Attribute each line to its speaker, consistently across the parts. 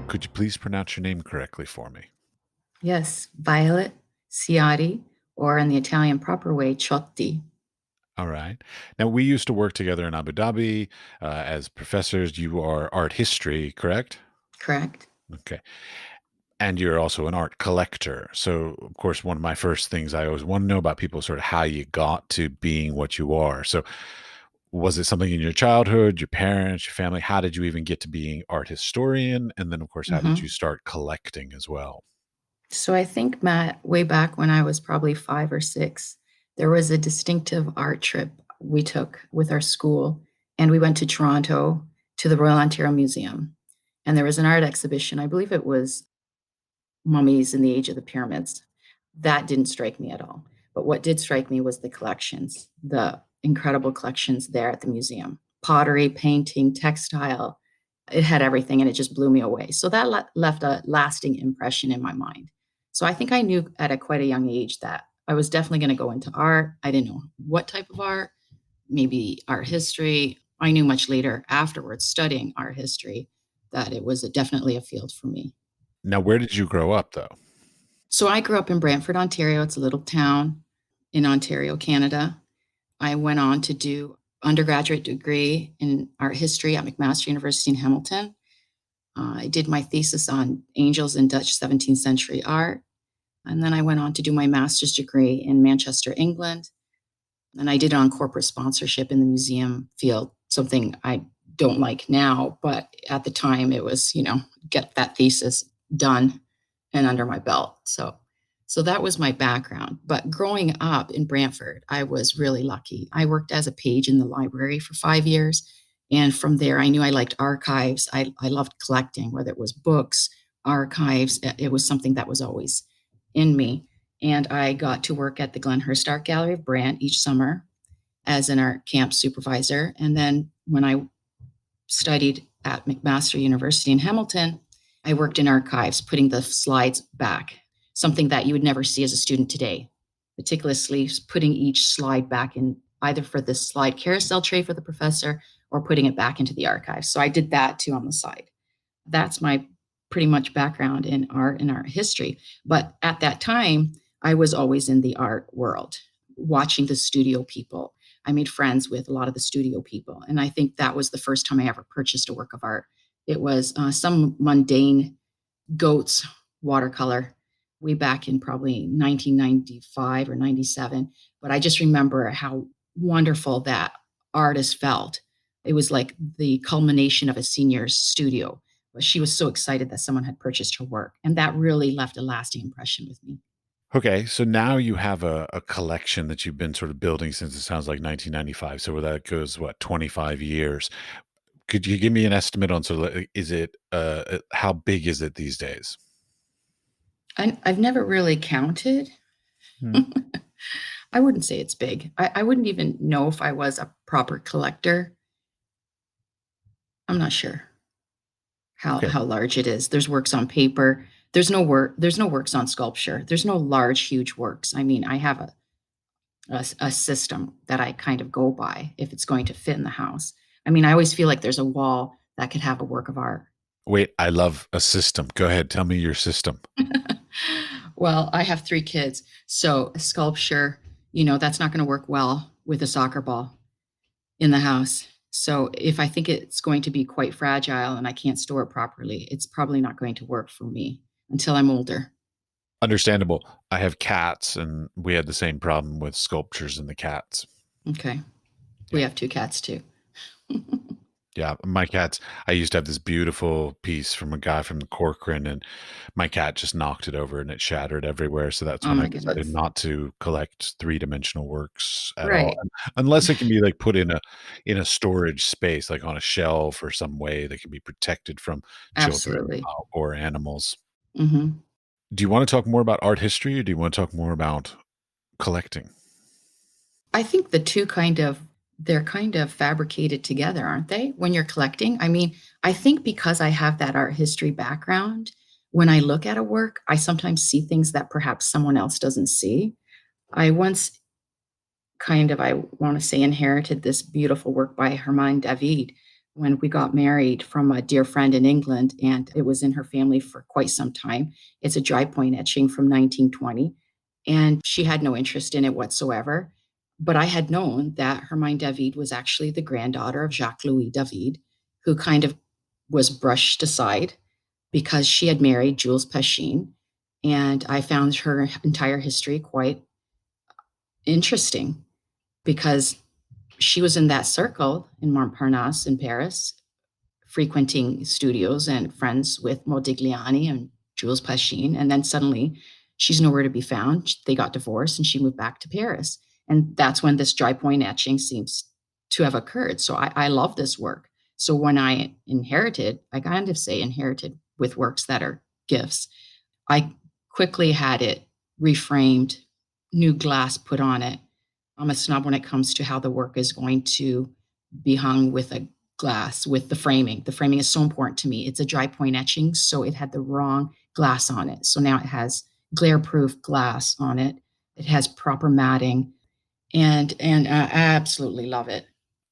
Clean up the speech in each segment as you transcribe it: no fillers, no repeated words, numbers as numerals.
Speaker 1: Could you please pronounce your name correctly for me?
Speaker 2: Yes, Violet, Ciotti, or in the Italian proper way, Ciotti.
Speaker 1: All right. Now, we used to work together in Abu Dhabi as professors. You are art history, correct?
Speaker 2: Correct?
Speaker 1: Okay. And you're also an art collector. So, of course, one of my first things I always want to know about people is sort of how you got to being what you are. So, was it something in your childhood, your parents, your family? How did you even get to being art historian? And then, of course, how did you
Speaker 2: Hmm.
Speaker 1: start collecting as well?
Speaker 2: So I think, Matt, way back when I was probably 5 or 6, there was a distinctive art trip we took with our school, and we went to Toronto to the Royal Ontario Museum. And there was an art exhibition. I believe it was mummies in the age of the pyramids. That didn't strike me at all. But what did strike me was the collections, the incredible collections there at the museum: pottery, painting, textile. It had everything and it just blew me away. So that left a lasting impression in my mind. So I think I knew at a quite a young age that I was definitely going to go into art. I didn't know what type of art, maybe art history. I knew much later afterwards, studying art history, that it was definitely a field for me.
Speaker 1: Now, where did you grow up, though?
Speaker 2: So I grew up in Brantford, Ontario. It's a little town in Ontario, Canada. I went on to do undergraduate degree in art history at McMaster University in Hamilton. I did my thesis on angels in Dutch 17th century art. And then I went on to do my master's degree in Manchester, England. And I did it on corporate sponsorship in the museum field, something I don't like now, but at the time it was, get that thesis done and under my belt. So that was my background. But growing up in Brantford, I was really lucky. I worked as a page in the library for 5 years. And from there, I knew I liked archives. I loved collecting, whether it was books, archives. It was something that was always in me. And I got to work at the Glenhurst Art Gallery of Brant each summer as an art camp supervisor. And then when I studied at McMaster University in Hamilton, I worked in archives, putting the slides back, something that you would never see as a student today, meticulously putting each slide back in, either for the slide carousel tray for the professor or putting it back into the archives. So I did that too on the side. That's my pretty much background in art and art history. But at that time, I was always in the art world, watching the studio people. I made friends with a lot of the studio people. And I think that was the first time I ever purchased a work of art. It was some mundane goats watercolor way back in probably 1995 or 97. But I just remember how wonderful that artist felt. It was like the culmination of a senior's studio. But she was so excited that someone had purchased her work. And that really left a lasting impression with me.
Speaker 1: Okay, so now you have a collection that you've been sort of building since it sounds like 1995. So where that goes, what, 25 years? Could you give me an estimate on sort of like, is it how big is it these days?
Speaker 2: I've never really counted.
Speaker 1: Hmm.
Speaker 2: I wouldn't say it's big. I wouldn't even know if I was a proper collector. I'm not sure
Speaker 1: Okay.
Speaker 2: how large it is. There's works on paper. There's no works on sculpture. There's no large, huge works. I mean, I have a system that I kind of go by if it's going to fit in the house. I mean, I always feel like there's a wall that could have a work of art.
Speaker 1: Wait, I love a system. Go ahead, tell me your system.
Speaker 2: Well, I have 3 kids, so sculpture, that's not going to work well with a soccer ball in the house. So if I think it's going to be quite fragile and I can't store it properly, it's probably not going to work for me until I'm older.
Speaker 1: Understandable. I have cats, and we had the same problem with sculptures and the cats.
Speaker 2: Okay. We
Speaker 1: Yeah.
Speaker 2: have 2 cats too.
Speaker 1: Yeah, my cats. I used to have this beautiful piece from a guy from the Corcoran, and my cat just knocked it over and it shattered everywhere. So that's
Speaker 2: Oh
Speaker 1: when I
Speaker 2: my
Speaker 1: decided
Speaker 2: goodness.
Speaker 1: not to collect three-dimensional works at all,
Speaker 2: Right.
Speaker 1: unless it can be like put in a storage space, like on a shelf or some way that can be protected from children
Speaker 2: Absolutely.
Speaker 1: or animals.
Speaker 2: Hmm.
Speaker 1: Do you want to talk more about art history, or do you want to talk more about collecting?
Speaker 2: I think the two they're kind of fabricated together, aren't they? When you're collecting. I mean, I think because I have that art history background, when I look at a work, I sometimes see things that perhaps someone else doesn't see. I once kind of, I want to say, inherited this beautiful work by Hermine David when we got married from a dear friend in England, and it was in her family for quite some time. It's a dry point etching from 1920, and she had no interest in it whatsoever. But I had known that Hermine David was actually the granddaughter of Jacques Louis David, who kind of was brushed aside because she had married Jules Pascin. And I found her entire history quite interesting because she was in that circle in Montparnasse in Paris, frequenting studios and friends with Modigliani and Jules Pascin. And then suddenly she's nowhere to be found. They got divorced and she moved back to Paris. And that's when this dry point etching seems to have occurred. So I love this work. So when I inherited, I kind of say inherited with works that are gifts, I quickly had it reframed, new glass put on it. I'm a snob when it comes to how the work is going to be hung with a glass, with the framing. The framing is so important to me. It's a dry point etching, so it had the wrong glass on it. So now it has glare proof glass on it. It has proper matting, and I absolutely love it.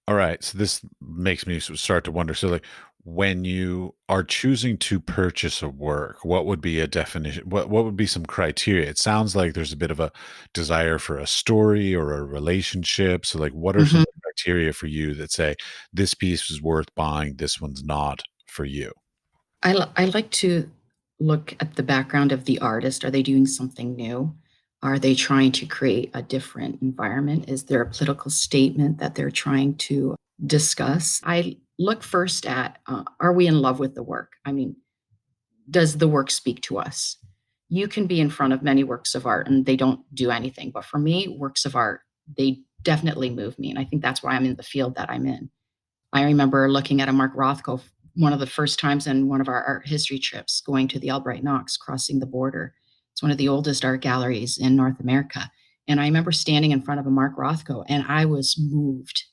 Speaker 1: All right. So this makes me start to wonder. So, like, when you are choosing to purchase a work, what would be a definition? What would be some criteria? It sounds like there's a bit of a desire for a story or a relationship. So, like, what are some
Speaker 2: Mhm.
Speaker 1: criteria for you that say this piece is worth buying, this one's not for you?
Speaker 2: I like to look at the background of the artist. Are they doing something new? Are they trying to create a different environment? Is there a political statement that they're trying to discuss? I look first at, are we in love with the work? I mean, does the work speak to us? You can be in front of many works of art and they don't do anything. But for me, works of art, they definitely move me. And I think that's why I'm in the field that I'm in. I remember looking at a Mark Rothko one of the first times in one of our art history trips, going to the Albright Knox, crossing the border. It's one of the oldest art galleries in North America. And I remember standing in front of a Mark Rothko and I was moved.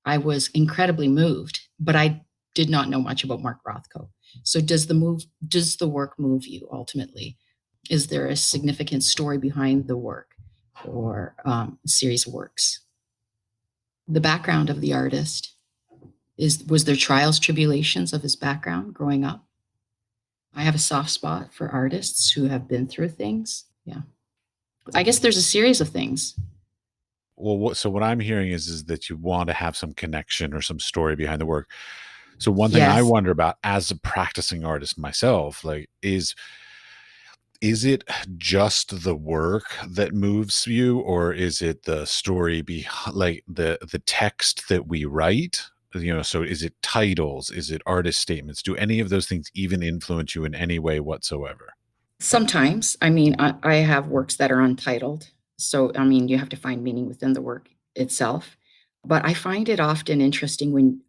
Speaker 2: I was incredibly moved, but I did not know much about Mark Rothko. So does the work move you ultimately? Is there a significant story behind the work or a series of works? The background of the artist, was there trials, tribulations of his background growing up? I have a soft spot for artists who have been through things. Yeah. I guess there's a series of things.
Speaker 1: Well, what I'm hearing is that you want to have some connection or some story behind the work. So one thing I
Speaker 2: Yes.
Speaker 1: wonder about as a practicing artist myself, like, is it just the work that moves you, or is it the story behind, like the text that we write? So is it titles? Is it artist statements? Do any of those things even influence you in any way whatsoever?
Speaker 2: Sometimes, I mean, I have works that are untitled. So, I mean, you have to find meaning within the work itself. But I find it often interesting when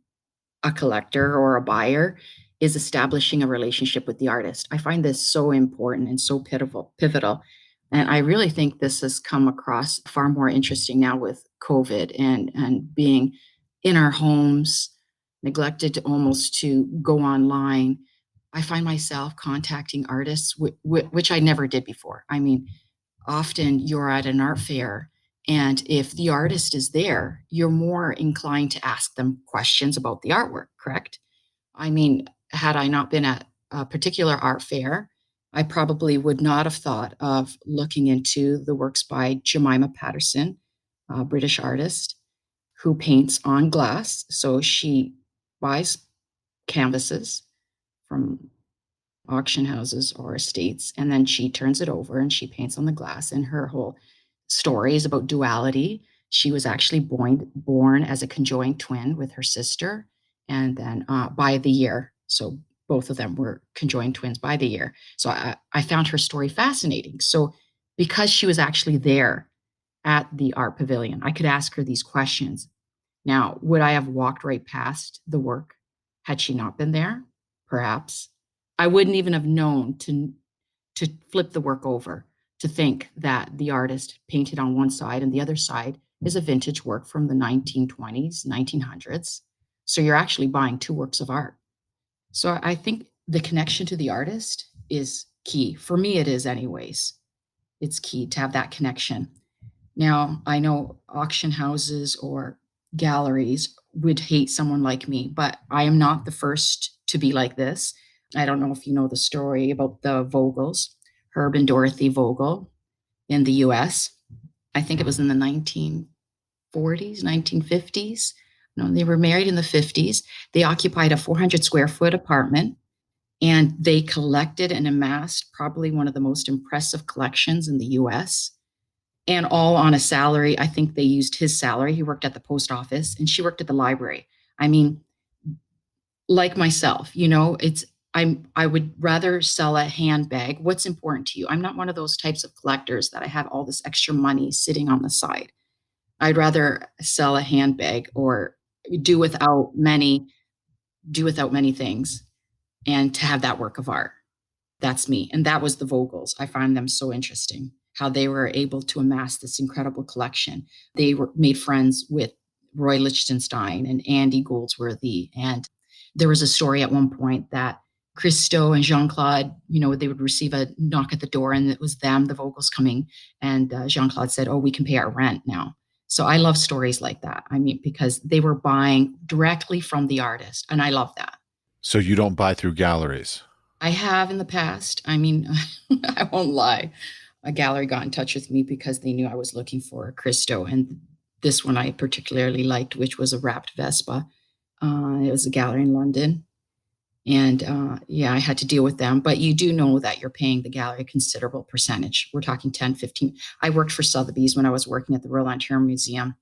Speaker 2: a collector or a buyer is establishing a relationship with the artist. I find this so important and so pivotal. And I really think this has come across far more interesting now with COVID and being in our homes, neglected to almost to go online. I find myself contacting artists, which I never did before. I mean, often you're at an art fair, and if the artist is there, you're more inclined to ask them questions about the artwork, correct? I mean, had I not been at a particular art fair, I probably would not have thought of looking into the works by Jemima Patterson, a British artist who paints on glass. So she buys canvases from auction houses or estates, and then she turns it over and she paints on the glass. And her whole story is about duality. She was actually born as a conjoined twin with her sister, and then by the year, so both of them were conjoined twins by the year. So I found her story fascinating. So because she was actually there at the art pavilion, I could ask her these questions. Now, would I have walked right past the work had she not been there? Perhaps. I wouldn't even have known to flip the work over, to think that the artist painted on one side and the other side is a vintage work from the 1920s, 1900s. So you're actually buying two works of art. So I think the connection to the artist is key. For me, it is anyways. It's key to have that connection. Now, I know auction houses or galleries would hate someone like me, but I am not the first to be like this. I don't know if you know the story about the Vogels, Herb and Dorothy Vogel in the US. I think it was in the 1940s, 1950s. No, they were married in the 50s. They occupied a 400 square foot apartment and they collected and amassed probably one of the most impressive collections in the US, and all on a salary. I think they used his salary. He worked at the post office and she worked at the library. I mean, like myself, I would rather sell a handbag. What's important to you? I'm not one of those types of collectors that I have all this extra money sitting on the side. I'd rather sell a handbag or do without many do without many things and to have that work of art. That's me. And that was the Vogels. I find them so interesting how they were able to amass this incredible collection. They were made friends with Roy Lichtenstein and Andy Goldsworthy. And there was a story at one point that Christo and Jean Claude, they would receive a knock at the door and it was them, the Vogels coming. And Jean Claude said, "Oh, we can pay our rent now." So I love stories like that. I mean, because they were buying directly from the artist. And I love that.
Speaker 1: So you don't buy through galleries?
Speaker 2: I have in the past. I mean, I won't lie. A gallery got in touch with me because they knew I was looking for a Christo, and this one I particularly liked, which was a wrapped Vespa. It was a gallery in London, and yeah, I had to deal with them. But you do know that you're paying the gallery a considerable percentage. We're talking 10, 15. I worked for Sotheby's when I was working at the Royal Ontario Museum.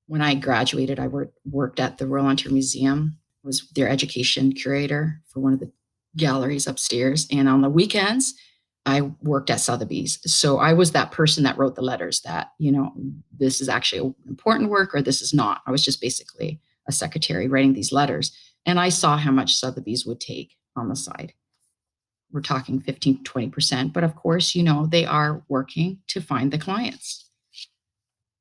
Speaker 2: When I graduated, I worked at the Royal Ontario Museum, was their education curator for one of the galleries upstairs. And on the weekends, I worked at Sotheby's. So I was that person that wrote the letters that, this is actually important work or this is not. I was just basically a secretary writing these letters. And I saw how much Sotheby's would take on the side. We're talking 15 to 20%. But of course, they are working to find the clients,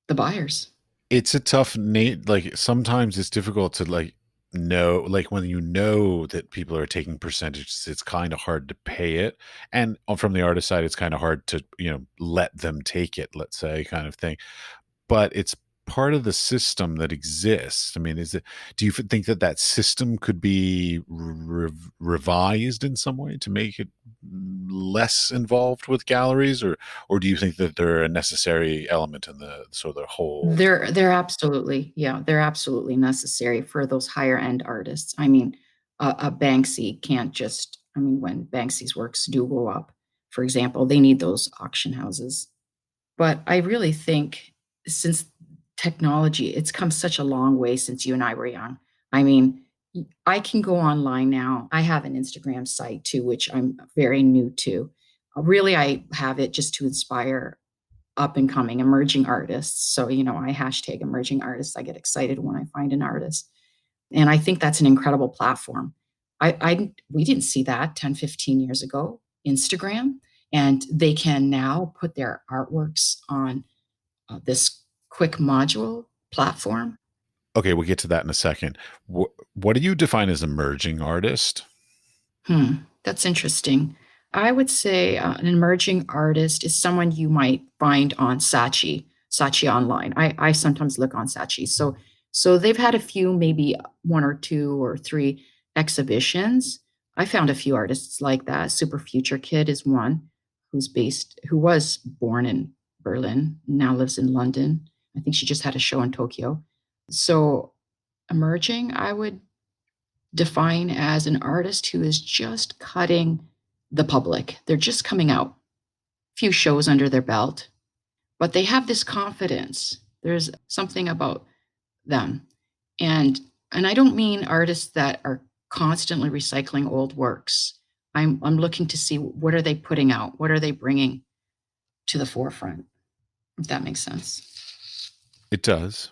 Speaker 2: the buyers.
Speaker 1: It's a tough like sometimes it's difficult to like know, like when you know that people are taking percentages, it's kind of hard to pay it. And from the artist side, it's kind of hard to, let them take it, let's say, kind of thing. But it's part of the system that exists. I mean, do you think that that system could be revised in some way to make it less involved with galleries, or do you think that they're a necessary element in the sort of the whole?
Speaker 2: They're absolutely, yeah, they're absolutely necessary for those higher end artists. I mean, a Banksy can't just, I mean, when Banksy's works do go up, for example, they need those auction houses. But I really think since technology, it's come such a long way since you and I were young. I mean, I can go online now. I have an Instagram site too, which I'm very new to. Really, I have it just to inspire up and coming emerging artists. So, I hashtag emerging artists. I get excited when I find an artist. And I think that's an incredible platform. We didn't see that 10, 15 years ago, Instagram, and they can now put their artworks on this quick module platform.
Speaker 1: Okay, we'll get to that in a second. What do you define as emerging artist?
Speaker 2: That's interesting. I would say an emerging artist is someone you might find on Saatchi online. I sometimes look on Saatchi. So they've had a few, maybe one or two or three exhibitions. I found a few artists like that. Super Future Kid is one who was born in Berlin, now lives in London. I think she just had a show in Tokyo. So emerging, I would define as an artist who is just cutting the public. They're just coming out, few shows under their belt, but they have this confidence. There's something about them. And I don't mean artists that are constantly recycling old works. I'm looking to see what are they putting out? What are they bringing to the forefront? If that makes sense.
Speaker 1: It does.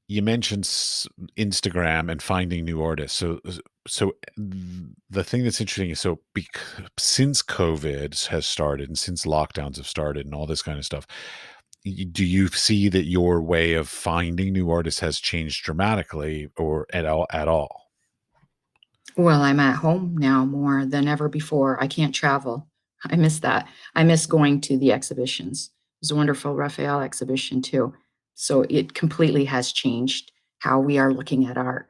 Speaker 1: You mentioned Instagram and finding new artists. So the thing that's interesting is since COVID has started and since lockdowns have started and all this kind of stuff, do you see that your way of finding new artists has changed dramatically or at all? At all?
Speaker 2: Well, I'm at home now more than ever before. I can't travel. I miss that. I miss going to the exhibitions. It was a wonderful Raphael exhibition too. So it completely has changed how we are looking at art.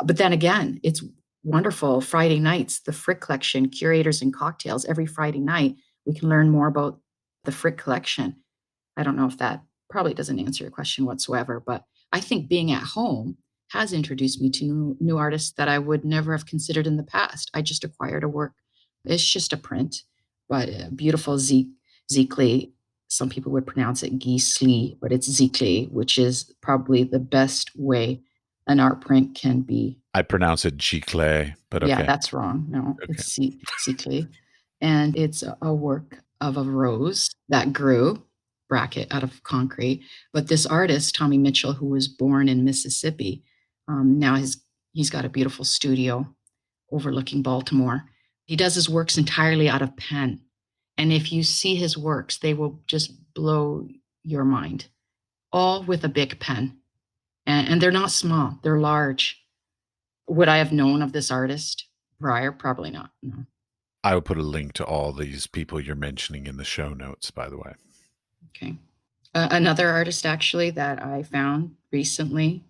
Speaker 2: But then again, it's wonderful. Friday nights, the Frick collection, curators and cocktails. Every Friday night, we can learn more about the Frick collection. I don't know if that probably doesn't answer your question whatsoever, but I think being at home has introduced me to new artists that I would never have considered in the past. I just acquired a work. It's just a print, but a beautiful Zekle. Some people would pronounce it Gisli, but it's Zekle, which is probably the best way an art print can be.
Speaker 1: I pronounce it Gicle, but
Speaker 2: Yeah,
Speaker 1: okay.
Speaker 2: that's wrong. No,
Speaker 1: Okay.
Speaker 2: it's Zekle. And it's a work of a rose that grew, bracket, out of concrete. But this artist, Tommy Mitchell, who was born in Mississippi, now he's got a beautiful studio overlooking Baltimore. He does his works entirely out of pen. And if you see his works, they will just blow your mind, all with a big pen. And they're not small, they're large. Would I have known of this artist prior? Probably not. No.
Speaker 1: I will put a link to all these people you're mentioning in the show notes, by the way.
Speaker 2: Okay. Another artist actually that I found recently,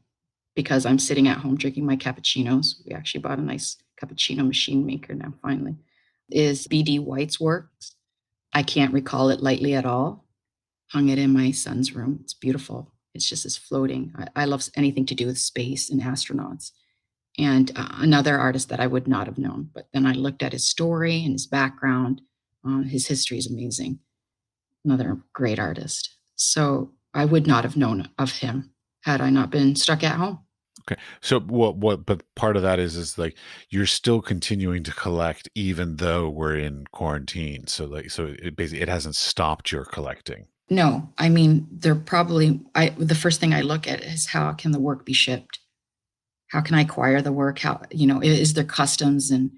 Speaker 2: because I'm sitting at home drinking my cappuccinos. We actually bought a nice cappuccino machine maker now, finally, is B.D. White's works. I can't recall it lightly at all. Hung it in my son's room. It's beautiful. It's just this floating. I love anything to do with space and astronauts. And another artist that I would not have known. But then I looked at his story and his background. His history is amazing. Another great artist. So I would not have known of him had I not been stuck at home.
Speaker 1: Okay. So but part of that is like you're still continuing to collect even though we're in quarantine. So like so it basically it hasn't stopped your collecting.
Speaker 2: No, I mean, they're probably, the first thing I look at is how can the work be shipped? How can I acquire the work? How, is there customs, and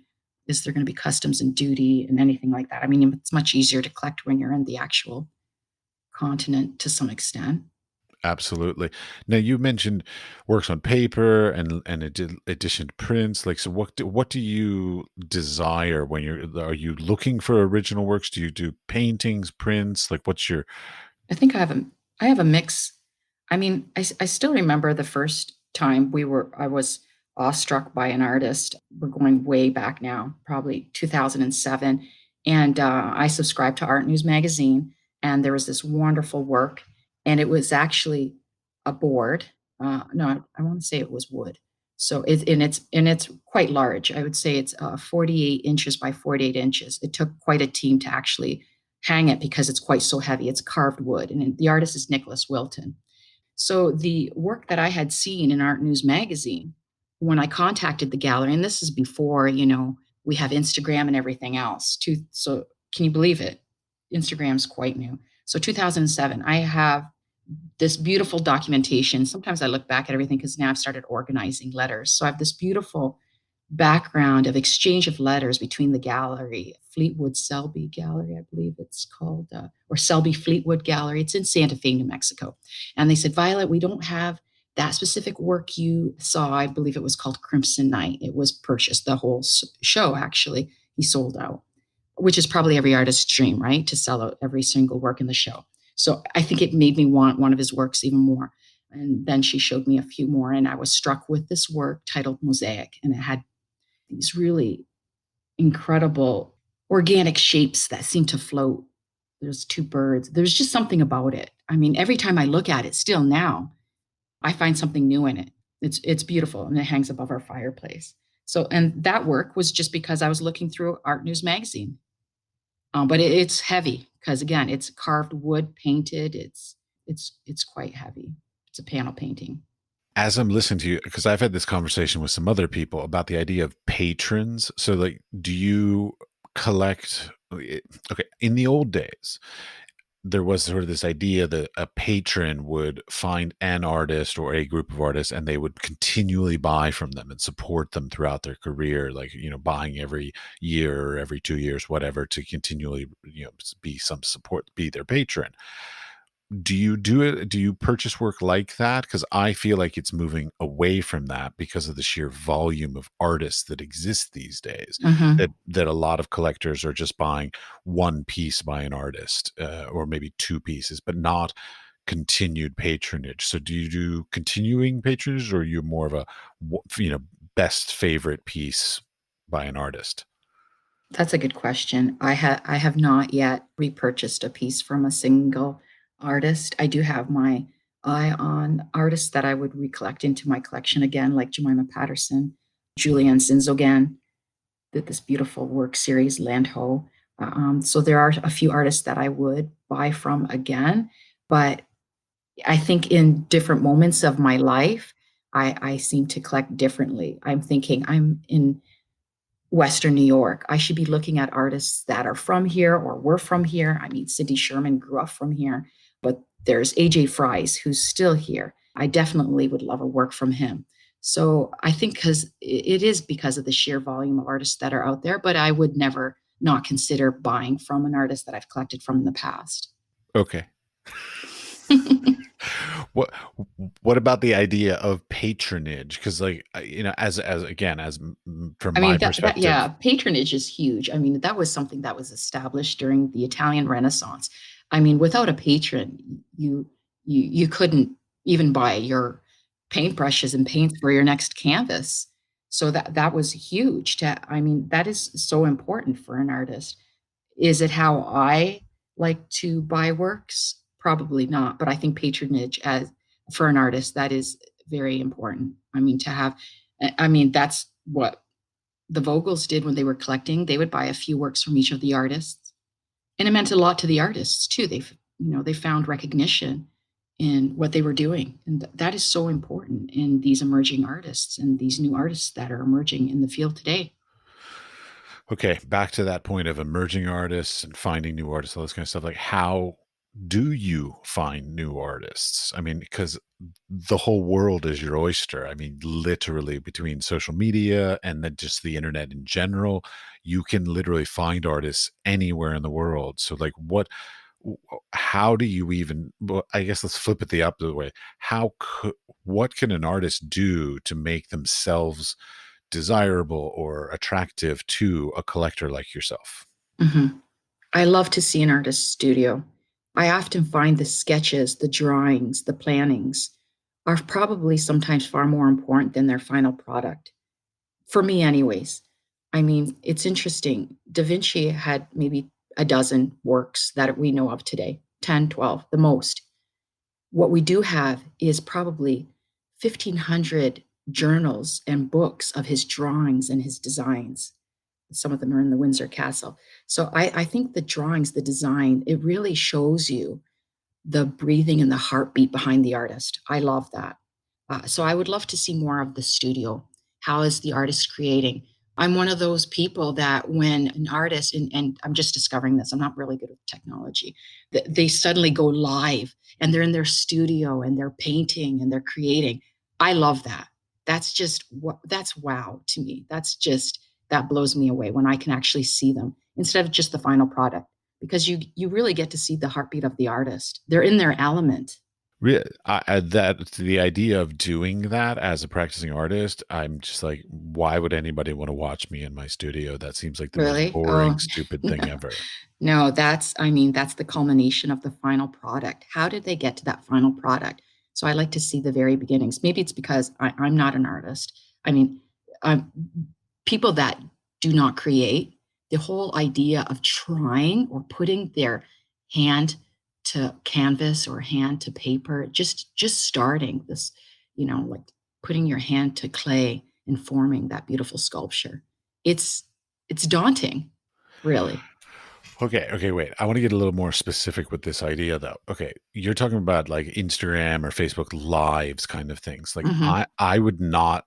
Speaker 2: is there going to be customs and duty and anything like that? I mean, it's much easier to collect when you're in the actual continent to some extent.
Speaker 1: Absolutely. Now you mentioned works on paper and edition prints. Like, so what do you desire when are you looking for original works? Do you do paintings, prints? Like, what's your
Speaker 2: I think I have a mix. I mean, I still remember the first time I was awestruck by an artist. We're going way back now, probably 2007. And I subscribed to Art News Magazine, and there was this wonderful work, and it was actually a board. No, I want to say it was wood. So it's quite large. I would say it's 48 inches by 48 inches. It took quite a team to actually hang it because it's quite so heavy. It's carved wood, and the artist is Nicholas Wilton. So the work that I had seen in Art News Magazine, when I contacted the gallery, and this is before, we have Instagram and everything else. So can you believe it? Instagram's quite new. So 2007, I have this beautiful documentation. Sometimes I look back at everything because now I've started organizing letters. So I have this beautiful background of exchange of letters between the gallery, Fleetwood Selby Gallery, I believe it's called, or Selby Fleetwood Gallery. It's in Santa Fe, New Mexico. And they said, Violet, we don't have that specific work you saw. I believe it was called Crimson Night. It was purchased, the whole show, actually. He sold out, which is probably every artist's dream, right? To sell out every single work in the show. So I think it made me want one of his works even more. And then she showed me a few more, and I was struck with this work titled Mosaic, and it had these really incredible organic shapes that seem to float. There's two birds. There's just something about it. I mean, every time I look at it, still now, I find something new in it. It's beautiful, and it hangs above our fireplace. So, and that work was just because I was looking through Art News Magazine. But it's heavy because again, it's carved wood, painted. It's quite heavy. It's a panel painting.
Speaker 1: as I'm listening to you, because I've had this conversation with some other people about the idea of patrons. So, like, do you collect? Okay, in the old days, there was sort of this idea that a patron would find an artist or a group of artists and they would continually buy from them and support them throughout their career, like, buying every year or every 2 years, whatever, to continually, be some support, be their patron. do you do it? Do you purchase work like that? Because I feel like it's moving away from that because of the sheer volume of artists that exist these days.
Speaker 2: Hmm.
Speaker 1: That a lot of collectors are just buying one piece by an artist, or maybe two pieces, but not continued patronage. So, do you do continuing patronage, or are you more of a best favorite piece by an artist?
Speaker 2: That's a good question. I have not yet repurchased a piece from a single artist. I do have my eye on artists that I would recollect into my collection again, like Jemima Patterson, Julien Sinzogan did this beautiful work series, Land Ho. So there are a few artists that I would buy from again, but I think in different moments of my life, I seem to collect differently. I'm thinking I'm in Western New York. I should be looking at artists that are from here or were from here. I mean, Cindy Sherman grew up from here, but there's AJ Fries who's still here. I definitely would love a work from him. So I think because it is because of the sheer volume of artists that are out there, but I would never not consider buying from an artist that I've collected from in the past.
Speaker 1: Okay. what what about the idea of patronage? Because, like, as again, from
Speaker 2: I
Speaker 1: my
Speaker 2: mean that
Speaker 1: perspective.
Speaker 2: yeah, patronage is huge. I mean, that was something that was established during the Italian Renaissance. I mean, without a patron, you couldn't even buy your paintbrushes and paints for your next canvas. So that was huge to I mean, that is so important for an artist. Is it how I like to buy works? Probably not, but I think patronage as for an artist that is very important. I mean, to have I mean, that's what the Vogels did when they were collecting. They would buy a few works from each of the artists, and it meant a lot to the artists too. They found recognition in what they were doing, and that is so important in these emerging artists and these new artists that are emerging in the field today.
Speaker 1: Okay, back to that point of emerging artists and finding new artists, all this kind of stuff. Like, how do you find new artists? I mean, because the whole world is your oyster. I mean, literally, between social media and then just the internet in general, you can literally find artists anywhere in the world. So, like, how do you even, well, I guess let's flip it the opposite way. What can an artist do to make themselves desirable or attractive to a collector like yourself?
Speaker 2: Mhm. I love to see an artist's studio. I often find the sketches, the drawings, the plannings are probably sometimes far more important than their final product. For me, anyways. I mean, it's interesting. Da Vinci had maybe a dozen works that we know of today, 10, 12, the most. What we do have is probably 1,500 journals and books of his drawings and his designs. Some of them are in the Windsor Castle. So I think the drawings, the design, it really shows you the breathing and the heartbeat behind the artist. I love that. So I would love to see more of the studio. How is the artist creating? I'm one of those people that when an artist, and I'm just discovering this, I'm not really good with technology, that they suddenly go live and they're in their studio and they're painting and they're creating. I love that. That's just what that's wow to me. That's just that blows me away when I can actually see them instead of just the final product because you really get to see the heartbeat of the artist. They're in their element.
Speaker 1: That the idea of doing that as a practicing artist, I'm just like, why would anybody want to watch me in my studio? That seems like the most
Speaker 2: Really?
Speaker 1: boring,
Speaker 2: Oh,
Speaker 1: stupid
Speaker 2: no.
Speaker 1: thing ever.
Speaker 2: No, that's I mean, that's the culmination of the final product. How did they get to that final product? So I like to see the very beginnings. Maybe it's because I'm not an artist. I mean, um, people that do not create, the whole idea of trying or putting their hand to canvas or hand to paper, just starting this, like putting your hand to clay and forming that beautiful sculpture. It's it's daunting, really.
Speaker 1: Okay, wait. I want to get a little more specific with this idea, though. Okay, you're talking about like Instagram or Facebook lives kind of things. Like,
Speaker 2: Mhm.
Speaker 1: I would not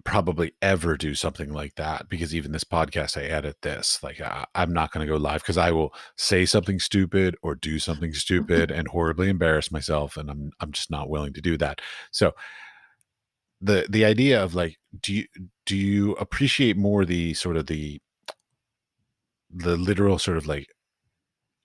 Speaker 1: probably ever do something like that, because even this podcast, I edit this. Like, I'm not going to go live because I will say something stupid or do something stupid and horribly embarrass myself, and I'm just not willing to do that. So the idea of like, do you appreciate more the sort of the literal sort of like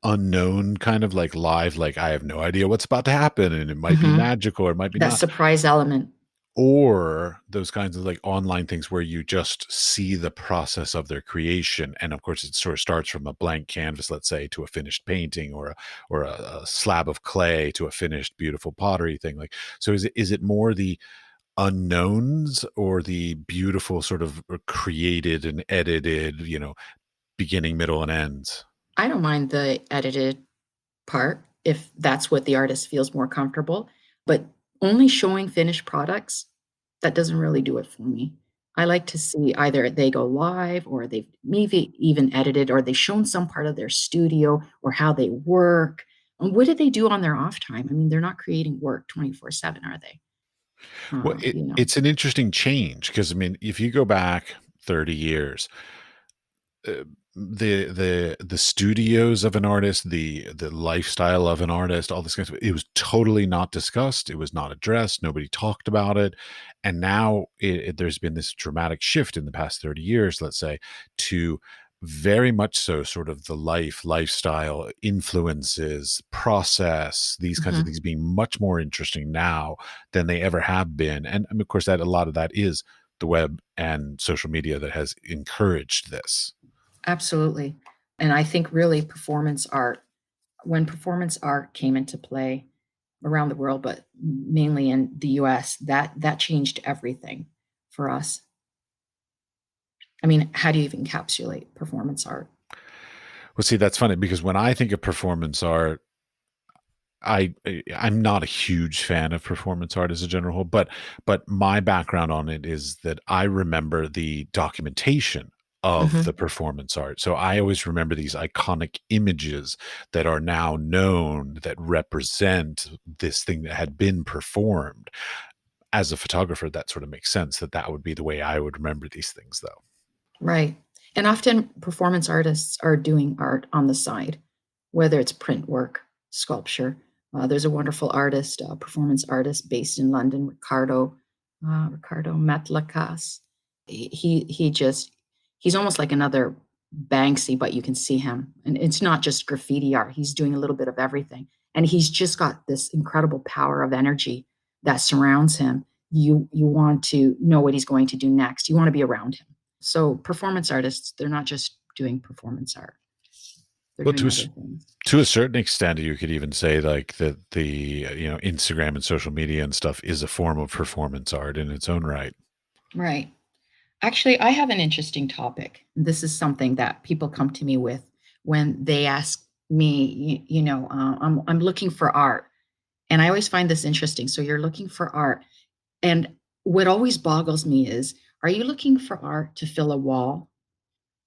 Speaker 1: unknown kind of like live, like I have no idea what's about to happen and it might be
Speaker 2: Hmm.
Speaker 1: magical or it might be
Speaker 2: That
Speaker 1: not.
Speaker 2: surprise element.
Speaker 1: Or those kinds of like online things where you just see the process of their creation. And of course, it sort of starts from a blank canvas, let's say, to a finished painting or a slab of clay to a finished beautiful pottery thing. Like, so is it more the unknowns or the beautiful sort of created and edited, beginning, middle, and ends?
Speaker 2: I don't mind the edited part if that's what the artist feels more comfortable, but only showing finished products, that doesn't really do it for me. I like to see either they go live or they've maybe even edited or they've shown some part of their studio or how they work. And what do they do on their off time? I mean, they're not creating work 24/7, are they?
Speaker 1: Well,
Speaker 2: You know.
Speaker 1: it's an interesting change because I mean, if you go back 30 years, uh, the studios of an artist, the lifestyle of an artist, all this kind of stuff, it was totally not discussed. It was not addressed. Nobody talked about it. And now there's been this dramatic shift in the past 30 years, let's say, to very much so sort of the lifestyle influences process, these kinds of
Speaker 2: Mhm.
Speaker 1: things being much more interesting now than they ever have been. And I mean, of course, that a lot of that is the web and social media that has encouraged this.
Speaker 2: Absolutely. And I think really performance art, when performance art came into play around the world, but mainly in the US, that changed everything for us. I mean, how do you even encapsulate performance art?
Speaker 1: Well, see, that's funny because when I think of performance art, I'm not a huge fan of performance art as a general whole, but my background on it is that I remember the documentation of the
Speaker 2: Mhm.
Speaker 1: performance art. So I always remember these iconic images that are now known that represent this thing that had been performed. As a photographer, that sort of makes sense that that would be the way I would remember these things, though.
Speaker 2: Right. And often performance artists are doing art on the side, whether it's print work, sculpture. There's a wonderful artist, performance artist based in London, Ricardo Matlakas. He just he's almost like another Banksy, but you can see him, and it's not just graffiti art. He's doing a little bit of everything, and he's just got this incredible power of energy that surrounds him. You want to know what he's going to do next. You want to be around him. So performance artists, they're not just doing performance art. They're
Speaker 1: Well,
Speaker 2: doing other things.
Speaker 1: to a certain extent, you could even say like that the Instagram and social media and stuff is a form of performance art in its own right.
Speaker 2: Right. Actually, I have an interesting topic. This is something that people come to me with when they ask me, I'm looking for art. And I always find this interesting. So you're looking for art. And what always boggles me is, are you looking for art to fill a wall?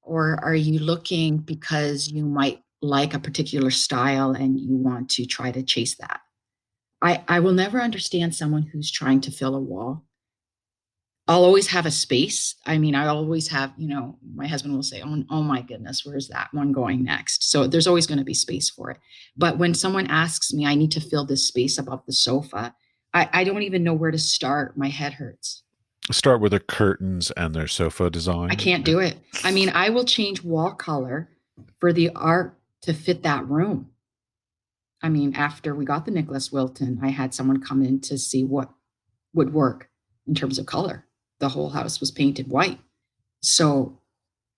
Speaker 2: Or are you looking because you might like a particular style and you want to try to chase that? I will never understand someone who's trying to fill a wall. I'll always have a space. I mean, I always have, my husband will say, oh my goodness, where's that one going next? So there's always going to be space for it. But when someone asks me, I need to fill this space above the sofa, I don't even know where to start. My head hurts.
Speaker 1: Start with their curtains and their sofa
Speaker 2: I
Speaker 1: design.
Speaker 2: can't do it. I mean, I will change wall color for the art to fit that room. I mean, after we got the Nicholas Wilton, I had someone come in to see what would work in terms of color. The whole house was painted white. So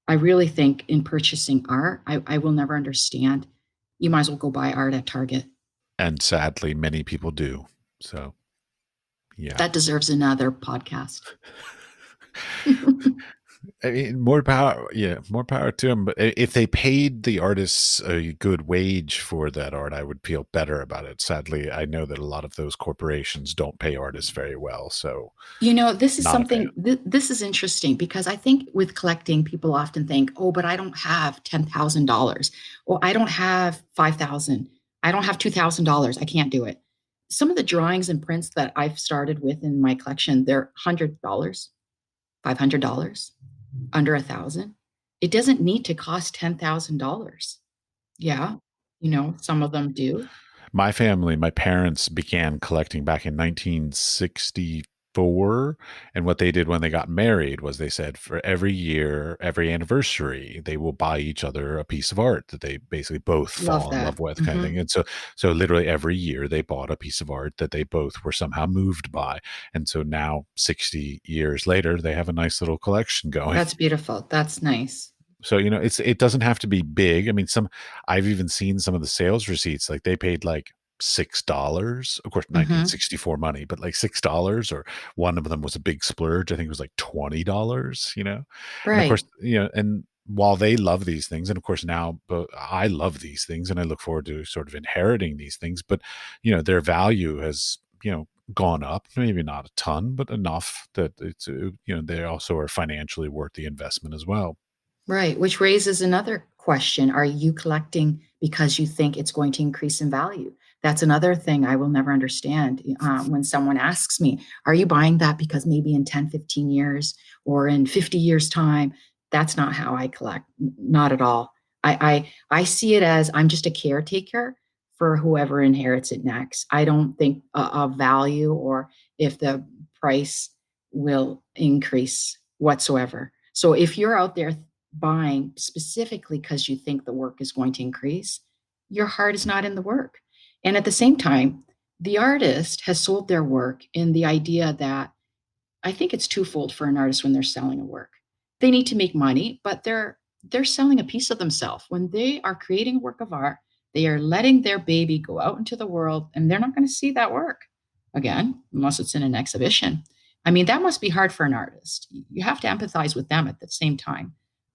Speaker 2: I really think in purchasing art, I will never understand. You might as well go buy art at Target.
Speaker 1: And sadly, many people do. So, yeah.
Speaker 2: That deserves another podcast.
Speaker 1: I mean, more power, yeah, more power to them. But if they paid the artists a good wage for that art, I would feel better about it. Sadly, I know that a lot of those corporations don't pay artists very well, so
Speaker 2: This is
Speaker 1: not a fan.
Speaker 2: something, this is interesting because I think with collecting, people often think, oh, but I don't have $10,000 or I don't have 5,000. I don't have $2,000. I can't do it. Some of the drawings and prints that I've started with in my collection, they're $100, $500, under 1,000. It doesn't need to cost $10,000. Yeah, some of them do.
Speaker 1: My family, my parents began collecting back in 1960. 1964. And what they did when they got married was they said for every year, every anniversary, they will buy each other a piece of art that they basically both
Speaker 2: Love
Speaker 1: fall in
Speaker 2: that.
Speaker 1: love with, kind of
Speaker 2: Hmm.
Speaker 1: thing. And so literally every year they bought a piece of art that they both were somehow moved by. And so now 60 years later, they have a nice little collection going.
Speaker 2: That's beautiful. That's nice.
Speaker 1: So, it doesn't have to be big. I mean, I've even seen some of the sales receipts, like they paid like $6, of course,
Speaker 2: Hmm.
Speaker 1: 1964 money, but like $6, or one of them was a big splurge. I think it was like $20. And of course,
Speaker 2: Right.
Speaker 1: and while they love these things, and of course now, but I love these things and I look forward to sort of inheriting these things, but their value has, gone up, maybe not a ton, but enough that it's, they also are financially worth the investment as well.
Speaker 2: Right, which raises another question. Are you collecting because you think it's going to increase in value? That's another thing I will never understand when someone asks me, are you buying that because maybe in 10, 15 years or in 50 years' time? That's not how I collect, not at all. I see it as I'm just a caretaker for whoever inherits it next. I don't think a value or if the price will increase whatsoever. So if you're out there buying specifically because you think the work is going to increase, your heart is not in the work. And at the same time, the artist has sold their work in the idea that I think it's twofold for an artist when they're selling a work. They need to make money, but they're selling a piece of themselves. When they are creating a work of art, they are letting their baby go out into the world and they're not going to see that work again unless it's in an exhibition. I mean, that must be hard for an artist. You have to empathize with them at the same time.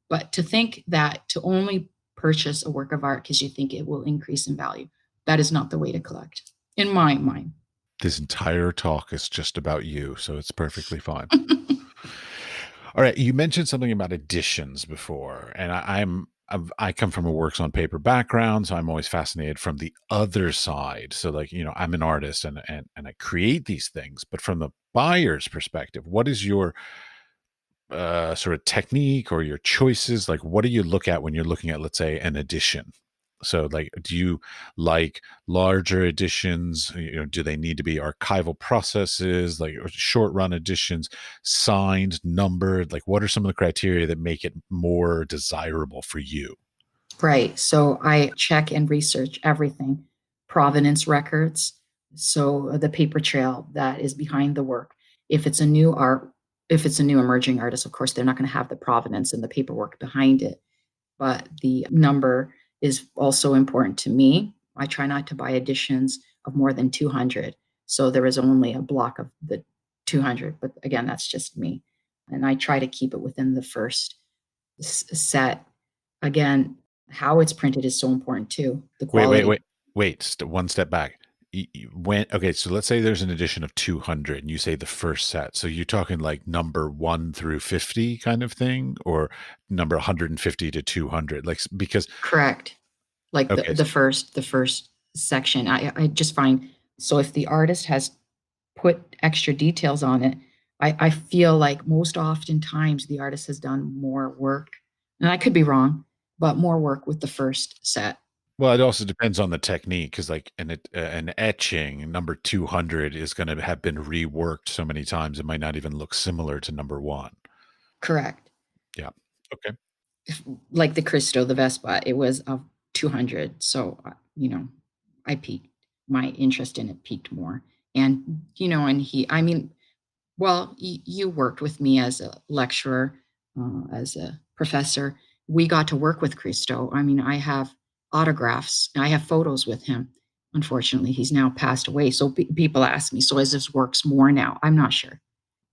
Speaker 2: But to think that to only purchase a work of art because you think it will increase in value, that is not the way to collect, in my mind.
Speaker 1: This entire talk is just about you, so it's perfectly fine. All right, you mentioned something about editions before, and I come from a works on paper background, so I'm always fascinated from the other side. So, like, I'm an artist and I create these things, but from the buyer's perspective, what is your sort of technique or your choices? Like, what do you look at when you're looking at, let's say, an edition? So, like, do you like larger editions? Do they need to be archival processes, like or short run editions, signed, numbered? Like, what are some of the criteria that make it more desirable for you?
Speaker 2: Right. So I check and research everything, provenance records. So the paper trail that is behind the work. If it's a new art, if it's a new emerging artist, of course, they're not going to have the provenance and the paperwork behind it. But the number is also important to me. I try not to buy editions of more than 200. So there is only a block of the 200. But again, that's just me. And I try to keep it within the first set. Again, how it's printed is so important too, the
Speaker 1: Wait, wait,
Speaker 2: quality.
Speaker 1: wait, wait. One step back. When okay, so let's say there's an edition of 200, and you say the first set. So you're talking like number 1 through 50 kind of thing, or number 150 to 200, like because
Speaker 2: Correct. Like
Speaker 1: okay,
Speaker 2: the first section. I just find so if the artist has put extra details on it, I feel like most oftentimes the artist has done more work, and I could be wrong, but more work with the first set.
Speaker 1: well, it also depends on the technique because, like, an etching number 200 is going to have been reworked so many times it might not even look similar to number one.
Speaker 2: Correct.
Speaker 1: Yeah. Okay.
Speaker 2: Like the Cristo, the Vespa, it was of 200. So, I peaked. My interest in it peaked more. And, and I mean, well, you worked with me as a lecturer, as a professor. We got to work with Cristo. I mean, I have autographs, I have photos with him. Unfortunately, he's now passed away. So people ask me, so is his works more now? I'm not sure,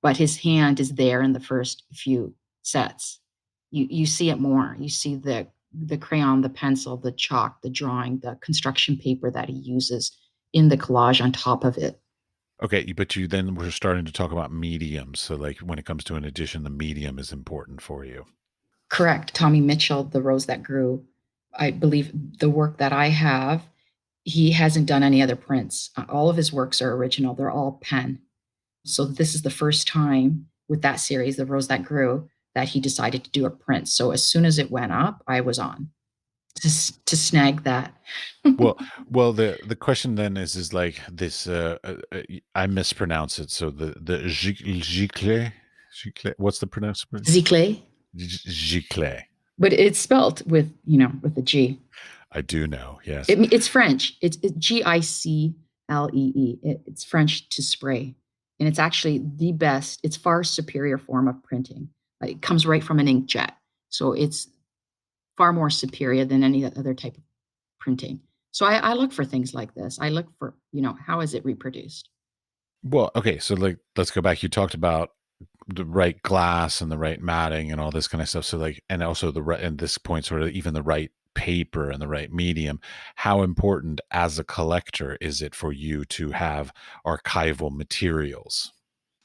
Speaker 2: but his hand is there in the first few sets. You see it more. You see the crayon, the pencil, the chalk, the drawing, the construction paper that he uses in the collage on top of it.
Speaker 1: Okay, but you then we're starting to talk about mediums. So, like, when it comes to an edition, the medium is important for you.
Speaker 2: Correct. Tommy Mitchell, The Rose That Grew. I believe the work that I have, he hasn't done any other prints. All of his works are original. They're all pen. So this is the first time with that series, The Rose That Grew, that he decided to do a print. So as soon as it went up, I was on. to snag that.
Speaker 1: Well, the question then is like this. I mispronounce it. So the gicle. What's the pronunciation?
Speaker 2: Ziclé,
Speaker 1: Gicle.
Speaker 2: but it's spelled with with a G.
Speaker 1: I do know. Yes.
Speaker 2: It's French. It's Giclee. It's French to spray, and it's actually the best. It's far superior form of printing. It comes right from an inkjet, so it's far more superior than any other type of printing. So I look for things like this. I look for how is it reproduced.
Speaker 1: Well, okay. So like, let's go back. You talked about the right glass and the right matting and all this kind of stuff. So like, and also the right, and this point, sort of even the right paper and the right medium. How important as a collector is it for you to have archival materials?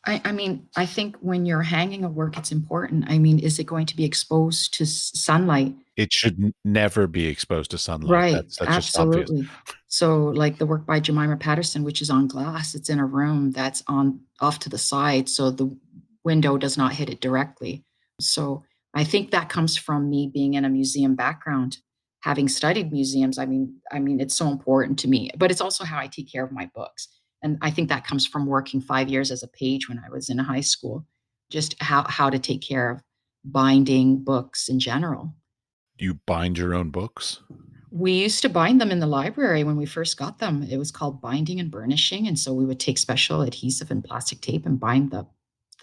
Speaker 2: I mean, I think when you're hanging a work, it's important. I mean, is it going to be exposed to sunlight?
Speaker 1: It should never be exposed to sunlight.
Speaker 2: Right,
Speaker 1: That's just obvious.
Speaker 2: absolutely. So, like the work by Jemima Patterson, which is on glass, it's in a room that's on off to the side, so the window does not hit it directly. So, I think that comes from me being in a museum background, having studied museums. I mean, it's so important to me, but it's also how I take care of my books. And I think that comes from working 5 years as a page when I was in high school, just how to take care of binding books in general.
Speaker 1: You bind your own books?
Speaker 2: We used to bind them in the library when we first got them. It was called binding and burnishing, and so we would take special adhesive and plastic tape and bind the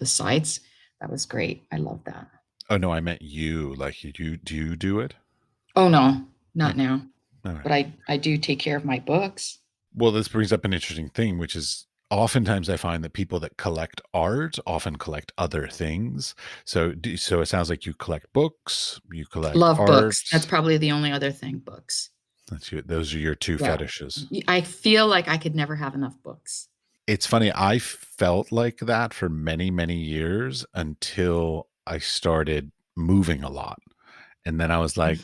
Speaker 2: sides. That was great. I love that.
Speaker 1: Oh no, I meant you. Like you do you do it?
Speaker 2: Oh no,
Speaker 1: Okay.
Speaker 2: not now.
Speaker 1: All
Speaker 2: But
Speaker 1: right.
Speaker 2: I do take care of my books.
Speaker 1: Well, this brings up an interesting thing, which is oftentimes I find that people that collect art often collect other things. So it sounds like you collect books, you collect
Speaker 2: Love
Speaker 1: art.
Speaker 2: books. That's probably the only other thing, books.
Speaker 1: Those are your two
Speaker 2: Yeah.
Speaker 1: fetishes.
Speaker 2: I feel like I could never have enough books.
Speaker 1: It's funny, I felt like that for many, many years until I started moving a lot. And then I was like,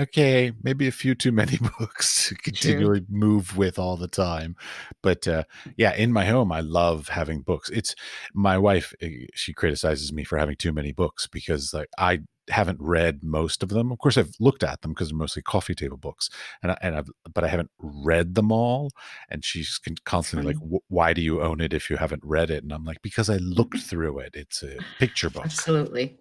Speaker 1: okay, maybe a few too many books to
Speaker 2: True.
Speaker 1: continually move with all the time. But yeah, in my home, I love having books. It's my wife, she criticizes me for having too many books because like I haven't read most of them. Of course, I've looked at them because they're mostly coffee table books, but I haven't read them all. And she's
Speaker 2: It's
Speaker 1: constantly like,
Speaker 2: funny.
Speaker 1: "Why do you own it if you haven't read it?" And I'm like, "Because I looked through it. It's a picture book."
Speaker 2: Absolutely.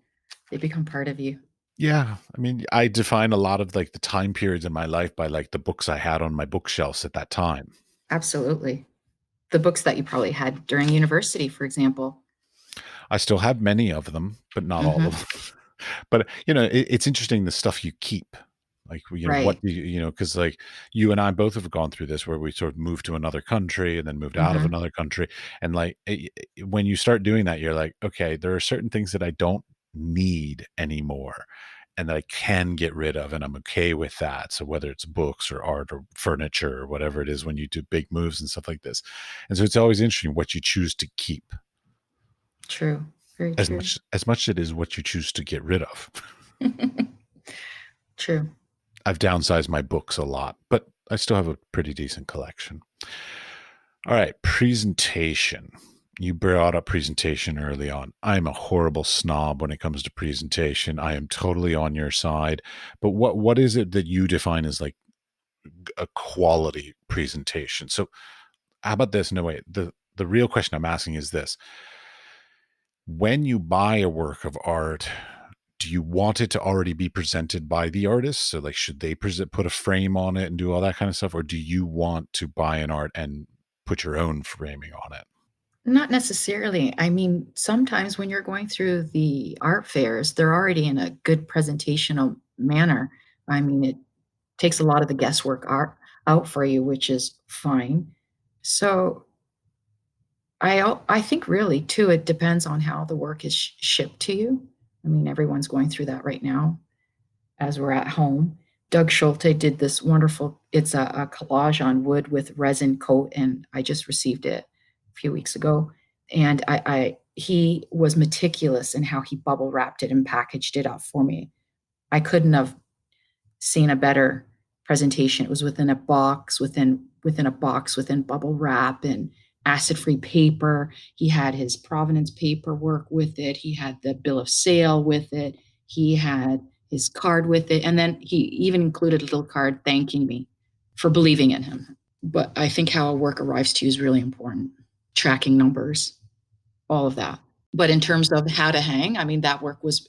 Speaker 2: They become part of you.
Speaker 1: Yeah, I mean, I define a lot of like the time periods in my life by like the books I had on my bookshelves at that time.
Speaker 2: Absolutely. The books that you probably had during university, for example.
Speaker 1: I still have many of them, but not all of
Speaker 2: Mhm.
Speaker 1: them. But it's interesting the stuff you keep. Like, what
Speaker 2: Right.
Speaker 1: do because like you and I both have gone through this where we sort of moved to another country and then moved out of
Speaker 2: Mhm.
Speaker 1: another country. And like when you start doing that, you're like, okay, there are certain things that I don't need anymore and that I can get rid of. And I'm okay with that. So whether it's books or art or furniture or whatever it is when you do big moves and stuff like this. And so it's always interesting what you choose to keep
Speaker 2: True. Very true.
Speaker 1: as much as it is what you choose to get rid of.
Speaker 2: True.
Speaker 1: I've downsized my books a lot, but I still have a pretty decent collection. All right, presentation. You brought up presentation early on. I'm a horrible snob when it comes to presentation. I am totally on your side. But what is it that you define as like a quality presentation? So how about this? No, wait. The real question I'm asking is this: when you buy a work of art, do you want it to already be presented by the artist? So like should they put a frame on it and do all that kind of stuff? Or do you want to buy an art and put your own framing on it?
Speaker 2: Not necessarily. I mean, sometimes when you're going through the art fairs, they're already in a good presentational manner. I mean, it takes a lot of the guesswork out for you, which is fine. So I think really too, it depends on how the work is shipped to you. I mean, everyone's going through that right now as we're at home. Doug Schulte did this wonderful, it's a collage on wood with resin coat, and I just received it a few weeks ago. And he was meticulous in how he bubble wrapped it and packaged it up for me. I couldn't have seen a better presentation. It was within a box, within a box, within bubble wrap and acid-free paper. He had his provenance paperwork with it. He had the bill of sale with it. He had his card with it. And then he even included a little card thanking me for believing in him. But I think how a work arrives to you is really important. Tracking numbers, all of that. But in terms of how to hang, I mean, that work was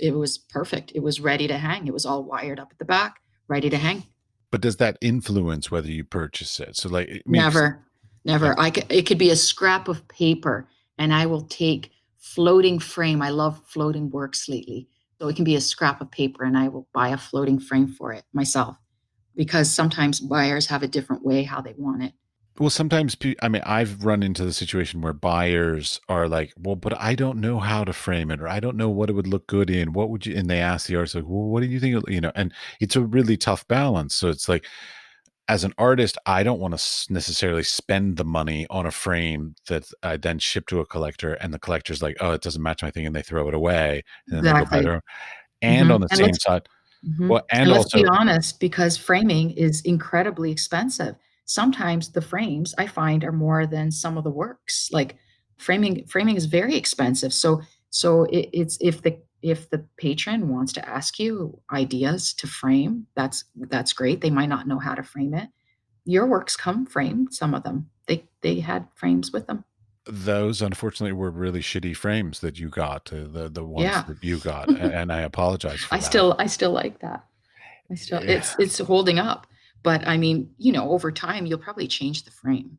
Speaker 2: perfect. It was ready to hang. It was all wired up at the back, ready to hang.
Speaker 1: But does that influence whether you purchase it? So like, I mean,
Speaker 2: Never, never. It could be a scrap of paper, and I will take floating frame. I love floating works lately. So it can be a scrap of paper, and I will buy a floating frame for it myself because sometimes buyers have a different way how they want it.
Speaker 1: well, sometimes I mean, I've run into the situation where buyers are like, "Well, but I don't know how to frame it, or I don't know what it would look good in. What would you?" And they ask the artist, like, "Well, what do you think?" You know, and it's a really tough balance. So it's like, as an artist, I don't want to necessarily spend the money on a frame that I then ship to a collector, and the collector's like, "Oh, it doesn't match my thing," and they throw it away, and then they go buy
Speaker 2: Exactly.
Speaker 1: their own. And
Speaker 2: Hmm.
Speaker 1: on the same side,
Speaker 2: Mhm.
Speaker 1: well, and
Speaker 2: And let's be
Speaker 1: also
Speaker 2: honest, because framing is incredibly expensive. Sometimes the frames I find are more than some of the works. Like framing is very expensive. So it's if the patron wants to ask you ideas to frame, that's great. They might not know how to frame it. Your works come framed, some of them. They had frames with them.
Speaker 1: those unfortunately were really shitty frames that you got, the ones
Speaker 2: Yeah.
Speaker 1: that you got, and I apologize for that.
Speaker 2: I still like that. I still it's holding up. But I mean, over time you'll probably change the frame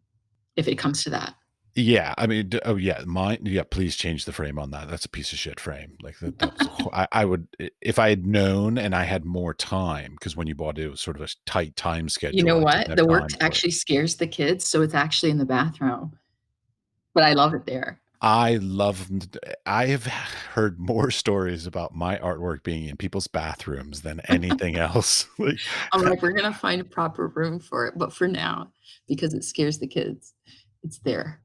Speaker 2: if it comes to that.
Speaker 1: Yeah, I mean, oh yeah, mine. Yeah, please change the frame on that. That's a piece of shit frame. Like that was. I would if I had known and I had more time because when you bought it, it was sort of a tight time
Speaker 2: You
Speaker 1: schedule.
Speaker 2: know
Speaker 1: I didn't
Speaker 2: what?
Speaker 1: have
Speaker 2: The work
Speaker 1: time for it.
Speaker 2: actually scares the kids, so it's actually in the bathroom, but I love it there.
Speaker 1: I love. I have heard more stories about my artwork being in people's bathrooms than anything else. Like,
Speaker 2: I'm like, "We're gonna find a proper room for it," but for now, because it scares the kids, it's there.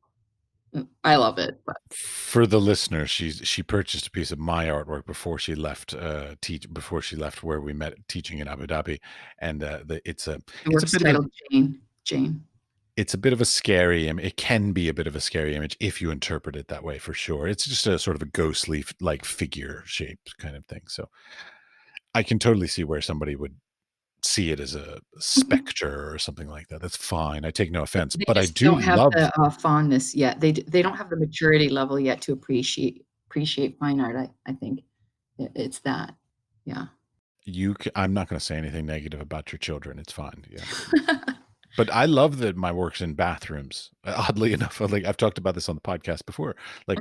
Speaker 2: I love it, but
Speaker 1: for the listener, she purchased a piece of my artwork before she left where we met teaching in Abu Dhabi, and
Speaker 2: the
Speaker 1: it's a
Speaker 2: work's
Speaker 1: bit of a
Speaker 2: titled Jane. Jane.
Speaker 1: it's a bit of a scary it can be a bit of a scary image if you interpret it that way for sure. It's just a sort of a ghostly like figure shaped kind of thing. So I can totally see where somebody would see it as a specter or something like that. That's fine. I take no offense,
Speaker 2: They
Speaker 1: but I
Speaker 2: just
Speaker 1: do
Speaker 2: don't have
Speaker 1: love
Speaker 2: the, fondness yet. They don't have the maturity level yet to appreciate fine art, I think. It's that. Yeah.
Speaker 1: I'm not going to say anything negative about your children. It's fine. Yeah. But I love that my work's in bathrooms. Oddly enough, like I've talked about this on the podcast before, like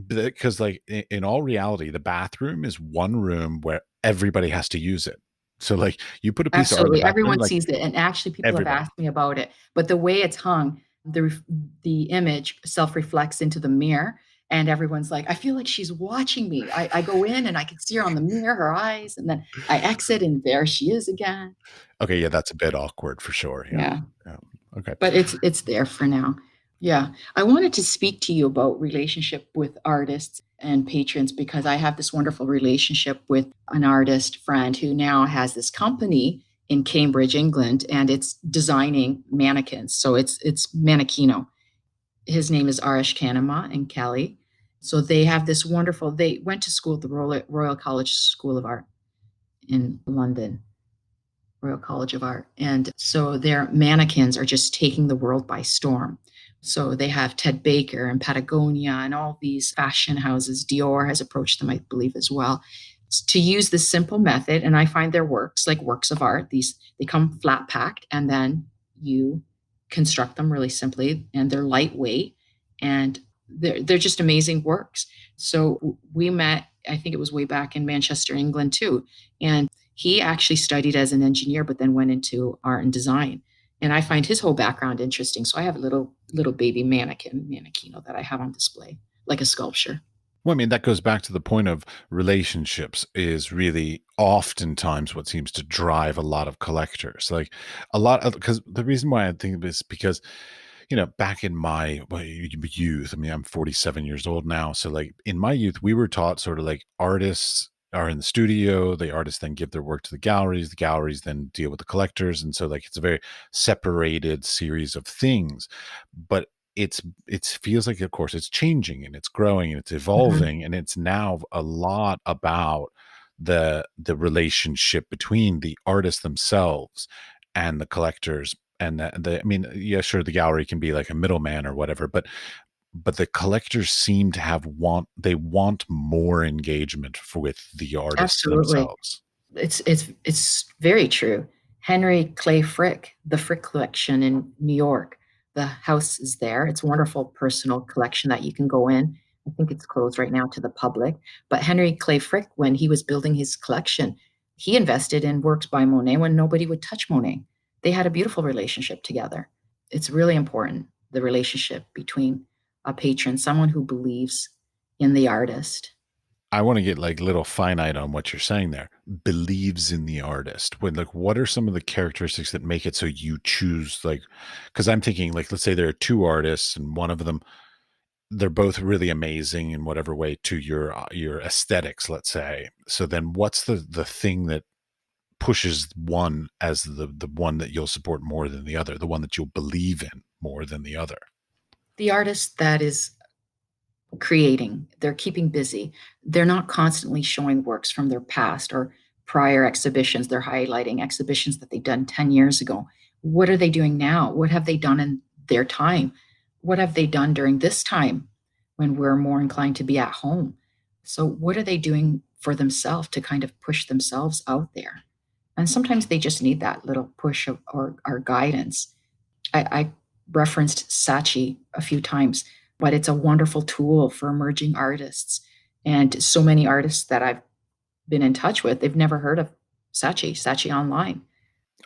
Speaker 1: because like in all reality, the bathroom is one room where everybody has to use it. So like you put a piece of art in the
Speaker 2: Absolutely,
Speaker 1: bathroom,
Speaker 2: everyone
Speaker 1: like
Speaker 2: sees it, and actually people have
Speaker 1: everybody.
Speaker 2: asked me about it, but the way it's hung, the image self-reflects into the mirror, and everyone's like, "I feel like she's watching me." I go in and I can see her on the mirror, her eyes, and then I exit and there she is again.
Speaker 1: Okay, yeah, that's a bit awkward for sure. Yeah.
Speaker 2: Yeah.
Speaker 1: Yeah. Okay.
Speaker 2: But it's there for now. Yeah. I wanted to speak to you about relationship with artists and patrons because I have this wonderful relationship with an artist friend who now has this company in Cambridge, England, and it's designing mannequins. So it's Mannequino. His name is Arish Kanema and Kelly. So they have this wonderful, they went to school at the Royal College School of Art in London. Royal College of Art. And so their mannequins are just taking the world by storm. So they have Ted Baker and Patagonia and all these fashion houses. Dior has approached them, I believe, as well, to use this simple method. And I find their works like works of art. These they come flat packed, and then you construct them really simply, and they're lightweight, and they're just amazing works. So we met. I think it was way back in Manchester, England, too, and he actually studied as an engineer, but then went into art and design. And I find his whole background interesting. So I have a little baby mannequin that I have on display, like a sculpture.
Speaker 1: Well, I mean, that goes back to the point of relationships is really oftentimes what seems to drive a lot of collectors. Like a lot of, because the reason why I think of this because, back in my youth, I mean, I'm 47 years old now. So like in my youth, we were taught sort of like artists are in the studio, the artists then give their work to the galleries then deal with the collectors. And so like it's a very separated series of things. But it feels like of course it's changing and it's growing and it's
Speaker 2: Mhm.
Speaker 1: evolving and it's now a lot about the relationship between the artists themselves and the collectors. And I mean, yeah, sure, the gallery can be like a middleman or whatever, but the collectors seem to they want more engagement with the artists
Speaker 2: Absolutely.
Speaker 1: themselves.
Speaker 2: It's very true. Henry Clay Frick, the Frick Collection in New York. The house is there. It's a wonderful personal collection that you can go in. I think it's closed right now to the public. But Henry Clay Frick, when he was building his collection, he invested in works by Monet when nobody would touch Monet. They had a beautiful relationship together. It's really important, the relationship between a patron, someone who believes in the artist.
Speaker 1: I want to get like little finite on what you're saying there. Believes in the artist. When like what are some of the characteristics that make it so you choose like, because I'm thinking like let's say there are two artists and one of them they're both really amazing in whatever way to your aesthetics, let's say. So then what's the thing that pushes one as the one that you'll support more than the other, the one that you'll believe in more than the other?
Speaker 2: The artist that is creating, they're keeping busy. They're not constantly showing works from their past or prior exhibitions. They're highlighting exhibitions that they've done 10 years ago. What are they doing now? What have they done in their time? What have they done during this time when we're more inclined to be at home? So, what are they doing for themselves to kind of push themselves out there? And sometimes they just need that little push of, or guidance. I referenced Saatchi a few times, but it's a wonderful tool for emerging artists. And so many artists that I've been in touch with, they've never heard of Saatchi Online.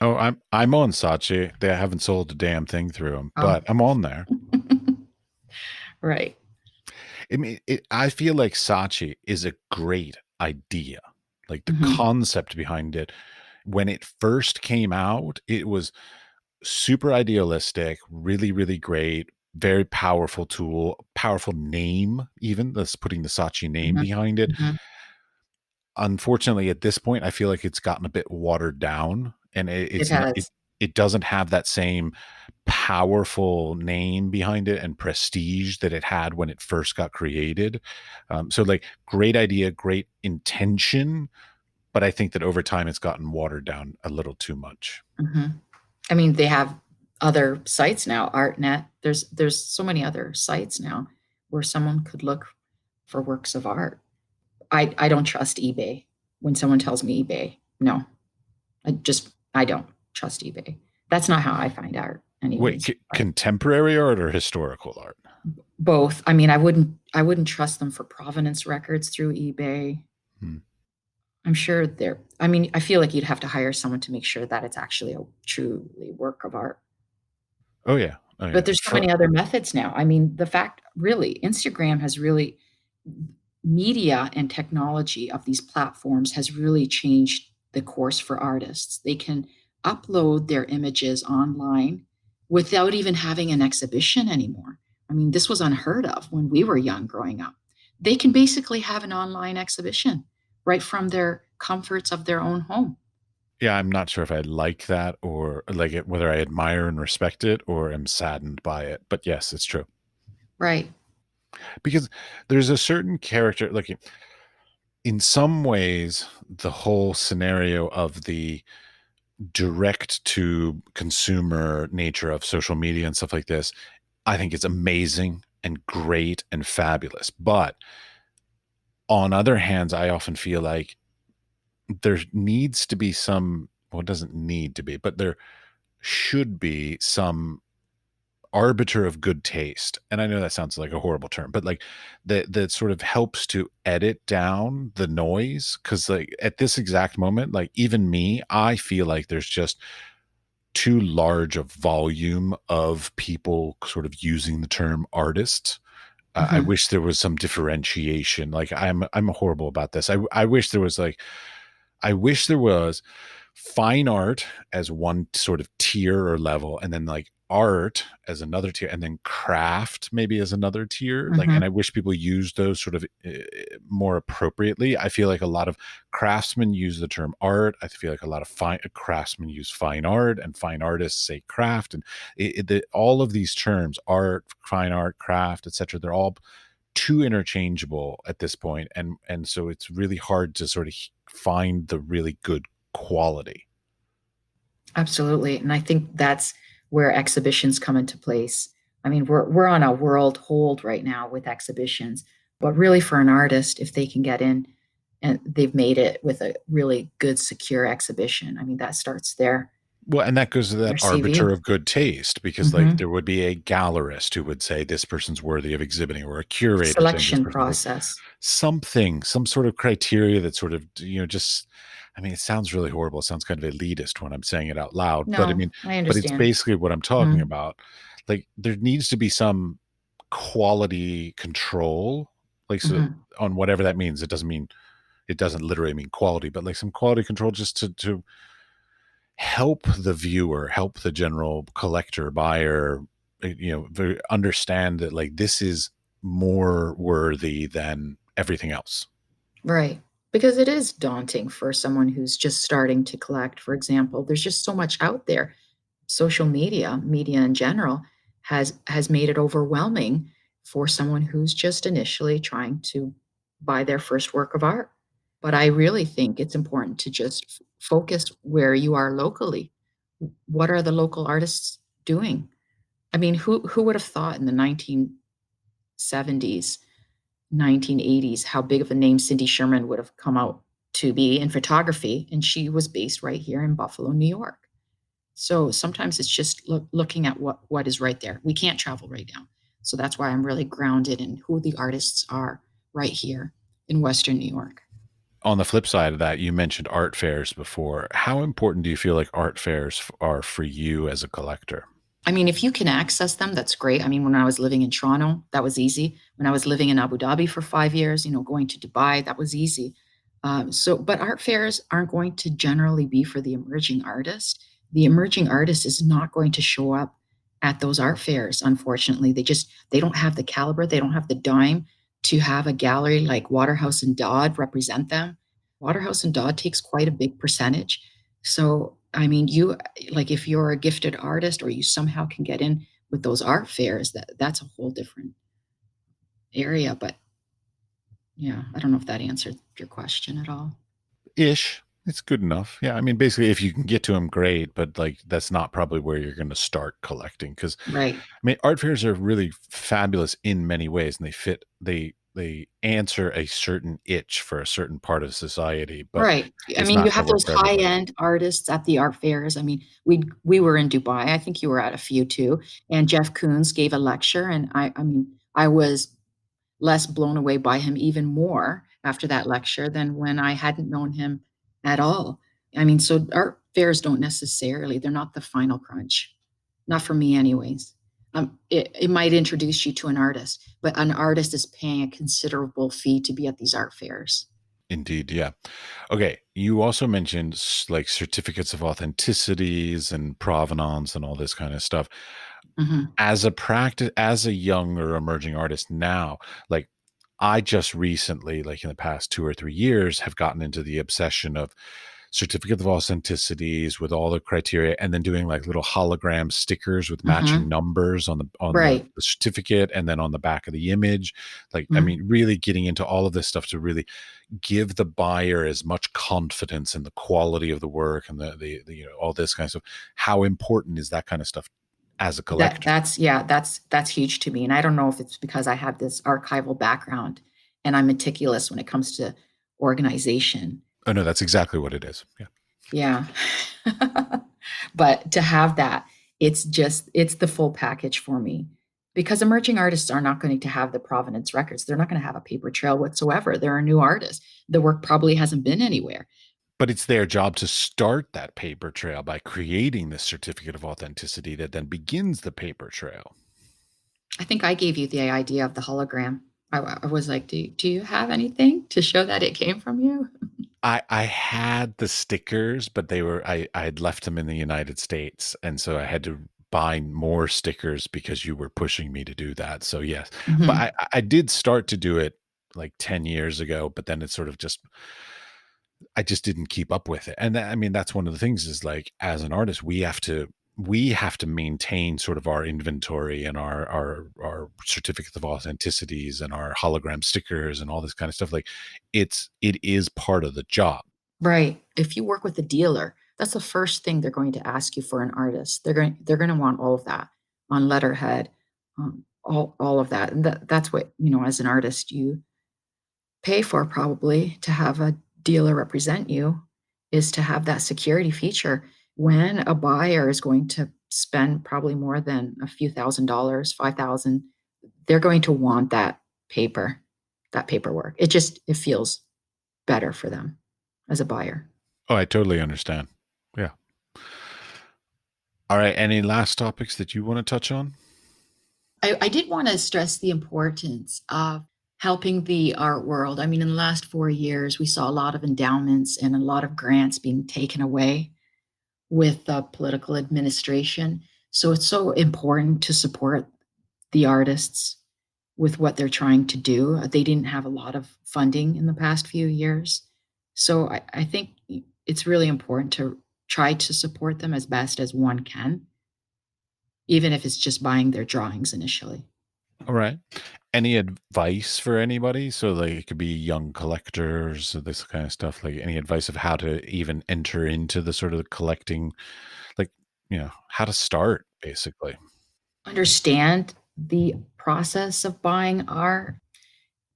Speaker 1: Oh, I'm on Saatchi. They haven't sold a damn thing through them,
Speaker 2: Oh,
Speaker 1: but I'm on there.
Speaker 2: right.
Speaker 1: I mean, I feel like Saatchi is a great idea. Like the
Speaker 2: Hmm.
Speaker 1: concept behind it, when it first came out, it was super idealistic, really, really great, very powerful tool, powerful name, even that's putting the Saatchi name
Speaker 2: Hmm.
Speaker 1: behind it.
Speaker 2: Hmm.
Speaker 1: Unfortunately, at this point, I feel like it's gotten a bit watered down and
Speaker 2: It
Speaker 1: it's not,
Speaker 2: has.
Speaker 1: it doesn't have that same powerful name behind it and prestige that it had when it first got created. So like great idea, great intention, but I think that over time it's gotten watered down a little too much.
Speaker 2: Hmm. I mean, they have other sites now, ArtNet. There's so many other sites now where someone could look for works of art. I don't trust eBay. When someone tells me eBay, no, I don't trust eBay. That's not how I find art,
Speaker 1: Wait,
Speaker 2: anyways. But
Speaker 1: contemporary art or historical art?
Speaker 2: both. I mean, I wouldn't trust them for provenance records through eBay.
Speaker 1: Hmm.
Speaker 2: I'm sure they're. I mean, I feel like you'd have to hire someone to make sure that it's actually a truly work of art.
Speaker 1: Oh yeah, oh
Speaker 2: But
Speaker 1: yeah.
Speaker 2: there's so many other methods now. I mean, the fact really, Instagram has really media and technology of these platforms has really changed the course for artists. They can upload their images online without even having an exhibition anymore. I mean, this was unheard of when we were young growing up. They can basically have an online exhibition right from their comforts of their own home.
Speaker 1: Yeah, I'm not sure if I like that or like it, whether I admire and respect it or am saddened by it. But yes, it's true
Speaker 2: Right.
Speaker 1: because there's a certain character. Like in some ways, the whole scenario of the direct to consumer nature of social media and stuff like this, I think it's amazing and great and fabulous. But on other hands, I often feel like there needs to be some, well, it doesn't need to be, but there should be some arbiter of good taste. And I know that sounds like a horrible term, but like that sort of helps to edit down the noise. Cause like at this exact moment, like even me, I feel like there's just too large a volume of people sort of using the term artist. I
Speaker 2: Hmm.
Speaker 1: wish there was some differentiation. Like I'm horrible about this. I wish there was like I wish there was fine art as one sort of tier or level, and then like art as another tier, and then craft maybe as another tier. Like, and
Speaker 2: Hmm.
Speaker 1: I wish people used those sort of more appropriately. I feel like a lot of craftsmen use the term art. I feel like a lot of fine craftsmen use fine art, and fine artists say craft, and all of these terms, art, fine art, craft, etc. They're all too interchangeable at this point, and so it's really hard to sort of find the really good quality.
Speaker 2: Absolutely. And I think that's where exhibitions come into place. I mean, we're on a world hold right now with exhibitions, but really for an artist, if they can get in and they've made it with a really good, secure exhibition, I mean, that starts
Speaker 1: Well, and that goes to
Speaker 2: their
Speaker 1: that arbiter
Speaker 2: CV.
Speaker 1: of good taste, because like
Speaker 2: Hmm.
Speaker 1: there would be a gallerist who would say this person's worthy of exhibiting, or a curator saying this
Speaker 2: Selection
Speaker 1: person's worthy.
Speaker 2: process.
Speaker 1: Something, some sort of criteria that sort of, just, I mean, it sounds really horrible. It sounds kind of elitist when I'm saying it out loud, but I
Speaker 2: No,
Speaker 1: mean,
Speaker 2: I
Speaker 1: but it's
Speaker 2: understand.
Speaker 1: basically what I'm talking
Speaker 2: Hmm.
Speaker 1: about. Like there needs to be some quality control, like so
Speaker 2: Hmm.
Speaker 1: on whatever that means. It doesn't literally mean quality, but like some quality control just to help the viewer, help the general collector, buyer, understand that like this is more worthy than everything else.
Speaker 2: Right. Because it is daunting for someone who's just starting to collect, for example. There's just so much out there. Social media in general has made it overwhelming for someone who's just initially trying to buy their first work of art. But I really think it's important to just focus where you are locally. What are the local artists doing? I mean, who would have thought in the 1970s, 1980s, how big of a name Cindy Sherman would have come out to be in photography, and she was based right here in Buffalo, New York. So sometimes it's just looking at what is right there. We can't travel right now. So that's why I'm really grounded in who the artists are right here in Western New York.
Speaker 1: On the flip side of that, you mentioned art fairs before. How important do you feel like art fairs are for you as a collector?
Speaker 2: I mean, if you can access them, that's great. I mean, when I was living in Toronto, that was easy. When I was living in Abu Dhabi for 5 years, going to Dubai, that was easy. But art fairs aren't going to generally be for the emerging artist. The emerging artist is not going to show up at those art fairs. Unfortunately, they don't have the caliber, they don't have the dime to have a gallery like Waterhouse and Dodd represent them. Waterhouse and Dodd takes quite a big percentage. So, I mean, like if you're a gifted artist or you somehow can get in with those art fairs, that's a whole different area. But yeah, I don't know if that answered your question at all.
Speaker 1: Ish. It's good enough. Yeah. I mean, basically, if you can get to them, great. But like, that's not probably where you're going to start collecting. Because
Speaker 2: Right.
Speaker 1: I mean, art fairs are really fabulous in many ways, and they answer a certain itch for a certain part of society, but
Speaker 2: Right. I
Speaker 1: it's
Speaker 2: mean, you
Speaker 1: not going
Speaker 2: have
Speaker 1: to work
Speaker 2: those
Speaker 1: for everybody.
Speaker 2: high-end artists at the art fairs. I mean, we were in Dubai. I think you were at a few too. And Jeff Koons gave a lecture, and I mean, I was less blown away by him even more after that lecture than when I hadn't known him at all. I mean, so art fairs don't necessarily, they're not the final crunch. Not for me, anyways. It might introduce you to an artist, but an artist is paying a considerable fee to be at these art fairs.
Speaker 1: Indeed, yeah. Okay, you also mentioned like certificates of authenticities and provenance and all this kind of stuff.
Speaker 2: Hmm.
Speaker 1: As a practice, as a young or emerging artist now, like I just recently, like in the past 2 or 3 years, have gotten into the obsession of certificate of authenticities with all the criteria, and then doing like little hologram stickers with matching
Speaker 2: Hmm.
Speaker 1: numbers on
Speaker 2: Right.
Speaker 1: the certificate, and then on the back of the image. Like, I
Speaker 2: Mhm.
Speaker 1: mean, really getting into all of this stuff to really give the buyer as much confidence in the quality of the work, and the all this kind of stuff. How important is that kind of stuff as a collector?
Speaker 2: That's huge to me. And I don't know if it's because I have this archival background and I'm meticulous when it comes to organization.
Speaker 1: Oh no, that's exactly what it is. Yeah.
Speaker 2: Yeah. But to have that, it's the full package for me. Because emerging artists are not going to have the provenance records. They're not going to have a paper trail whatsoever. They're a new artist. The work probably hasn't been anywhere.
Speaker 1: But it's their job to start that paper trail by creating this certificate of authenticity that then begins the paper trail.
Speaker 2: I think I gave you the idea of the hologram. I was like, do you have anything to show that it came from you?
Speaker 1: I had the stickers, but I had left them in the United States, and so I had to buy more stickers because you were pushing me to do that. So yes, but
Speaker 2: Hmm.
Speaker 1: I did start to do it like 10 years ago, but then it sort of just I just didn't keep up with it. And I mean, that's one of the things is like as an artist, we have to maintain sort of our inventory and our certificates of authenticities and our hologram stickers and all this kind of stuff. Like it is part of the job.
Speaker 2: Right. If you work with a dealer, that's the first thing they're going to ask you for an artist. They're going to want all of that on letterhead, all of that. And that's what, as an artist, you pay for probably to have a dealer represent you, is to have that security feature. When a buyer is going to spend probably more than a few $1,000s, 5,000, they're going to want paper, that paperwork. It feels better for them as a buyer.
Speaker 1: Oh, I totally understand. Yeah. All right. Any last topics that you want to touch on?
Speaker 2: I did want to stress the importance of helping the art world. I mean, in the last 4 years, we saw a lot of endowments and a lot of grants being taken away with the political administration. So it's so important to support the artists with what they're trying to do. They didn't have a lot of funding in the past few years. So I think it's really important to try to support them as best as one can, even if it's just buying their drawings initially.
Speaker 1: All right. Any advice for anybody? So, like, it could be young collectors, this kind of stuff. Like, any advice of how to even enter into the sort of collecting, like, how to start, basically.
Speaker 2: Understand the process of buying art,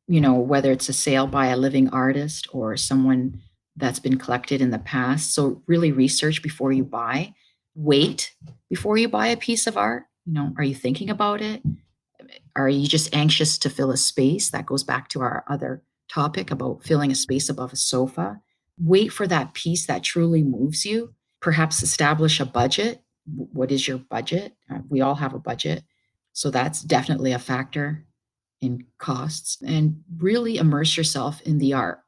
Speaker 2: whether it's a sale by a living artist or someone that's been collected in the past. So really research before you buy. Wait before you buy a piece of art. Are you thinking about it? Are you just anxious to fill a space? That goes back to our other topic about filling a space above a sofa. Wait for that piece that truly moves you. Perhaps establish a budget. What is your budget? We all have a budget. So that's definitely a factor in costs. And really immerse yourself in the art.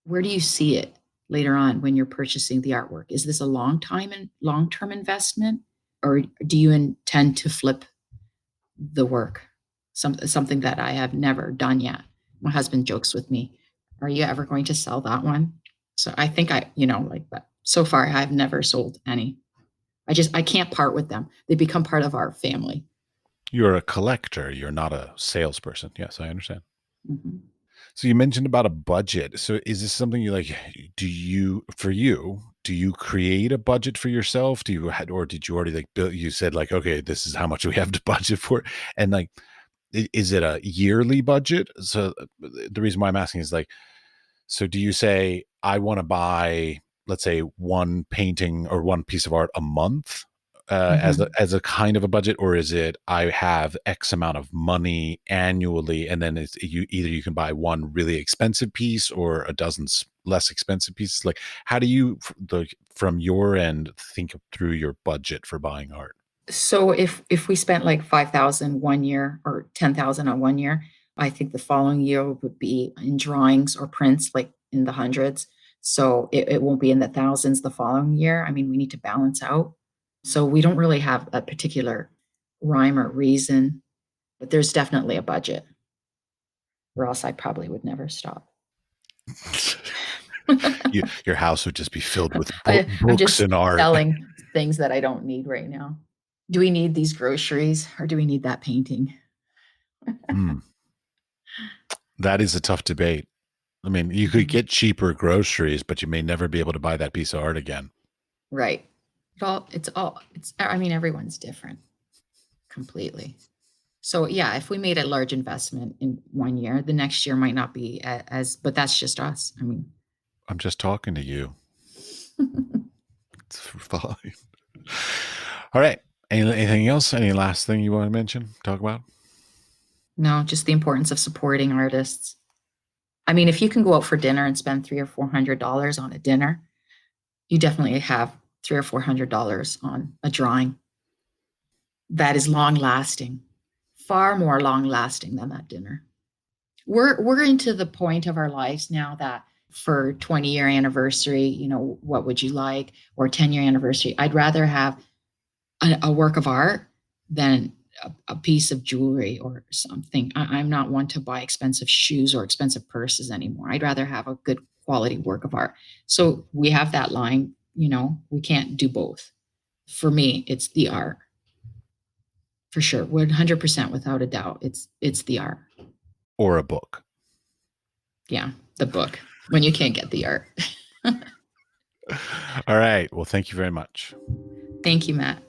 Speaker 2: Where do you see it later on when you're purchasing the artwork? Is this a long-term investment, or do you intend to flip the work? Something that I have never done yet. My husband jokes with me, "Are you ever going to sell that one?" So I think like that. So far, I've never sold any. I can't part with them. They become part of our family.
Speaker 1: You're a collector. You're not a salesperson. Yes, I understand.
Speaker 2: Mhm.
Speaker 1: So you mentioned about a budget. So is this something you like? Do you create a budget for yourself? Or did you already like build? You said like, okay, this is how much we have to budget for, and like, is it a yearly budget? So the reason why I'm asking is like, so do you say I want to buy, let's say, one painting or one piece of art a month,
Speaker 2: Mhm.
Speaker 1: as a kind of a budget, or is it I have X amount of money annually, and then it's you can buy one really expensive piece or a dozen less expensive pieces? Like, how do you from your end think through your budget for buying art?
Speaker 2: So if we spent like 5,000 one year or 10,000 on one year, I think the following year would be in drawings or prints like in the hundreds. So it won't be in the thousands the following year. I mean, we need to balance out. So we don't really have a particular rhyme or reason, but there's definitely a budget, or else I probably would never stop.
Speaker 1: Your house would just be filled with
Speaker 2: I'm
Speaker 1: books
Speaker 2: just
Speaker 1: and art.
Speaker 2: selling things that I don't need right now. Do we need these groceries or do we need that painting?
Speaker 1: Hmm. That is a tough debate. I mean, you could
Speaker 2: Mhm.
Speaker 1: get cheaper groceries, but you may never be able to buy that piece of art again.
Speaker 2: Right. I mean, everyone's different completely. So yeah, if we made a large investment in one year, the next year might not be but that's just us. I mean,
Speaker 1: I'm just talking to you. It's fine. All right. Anything else? Any last thing you want to mention? Talk about?
Speaker 2: no, just the importance of supporting artists. I mean, if you can go out for dinner and spend three or $400 on a dinner, you definitely have three or $400 on a drawing that is long lasting, far more long lasting than that dinner. We're into the point of our lives now that for 20-year anniversary, what would you like? Or 10-year anniversary, I'd rather have a work of art than a piece of jewelry or something. I'm not one to buy expensive shoes or expensive purses anymore. I'd rather have a good quality work of art. So we have that line, we can't do both. For me, it's the art for sure. 100% without a doubt. It's the art.
Speaker 1: Or a book?
Speaker 2: Yeah, the book when you can't get the art.
Speaker 1: All right. Well, thank you very much.
Speaker 2: Thank you, Matt.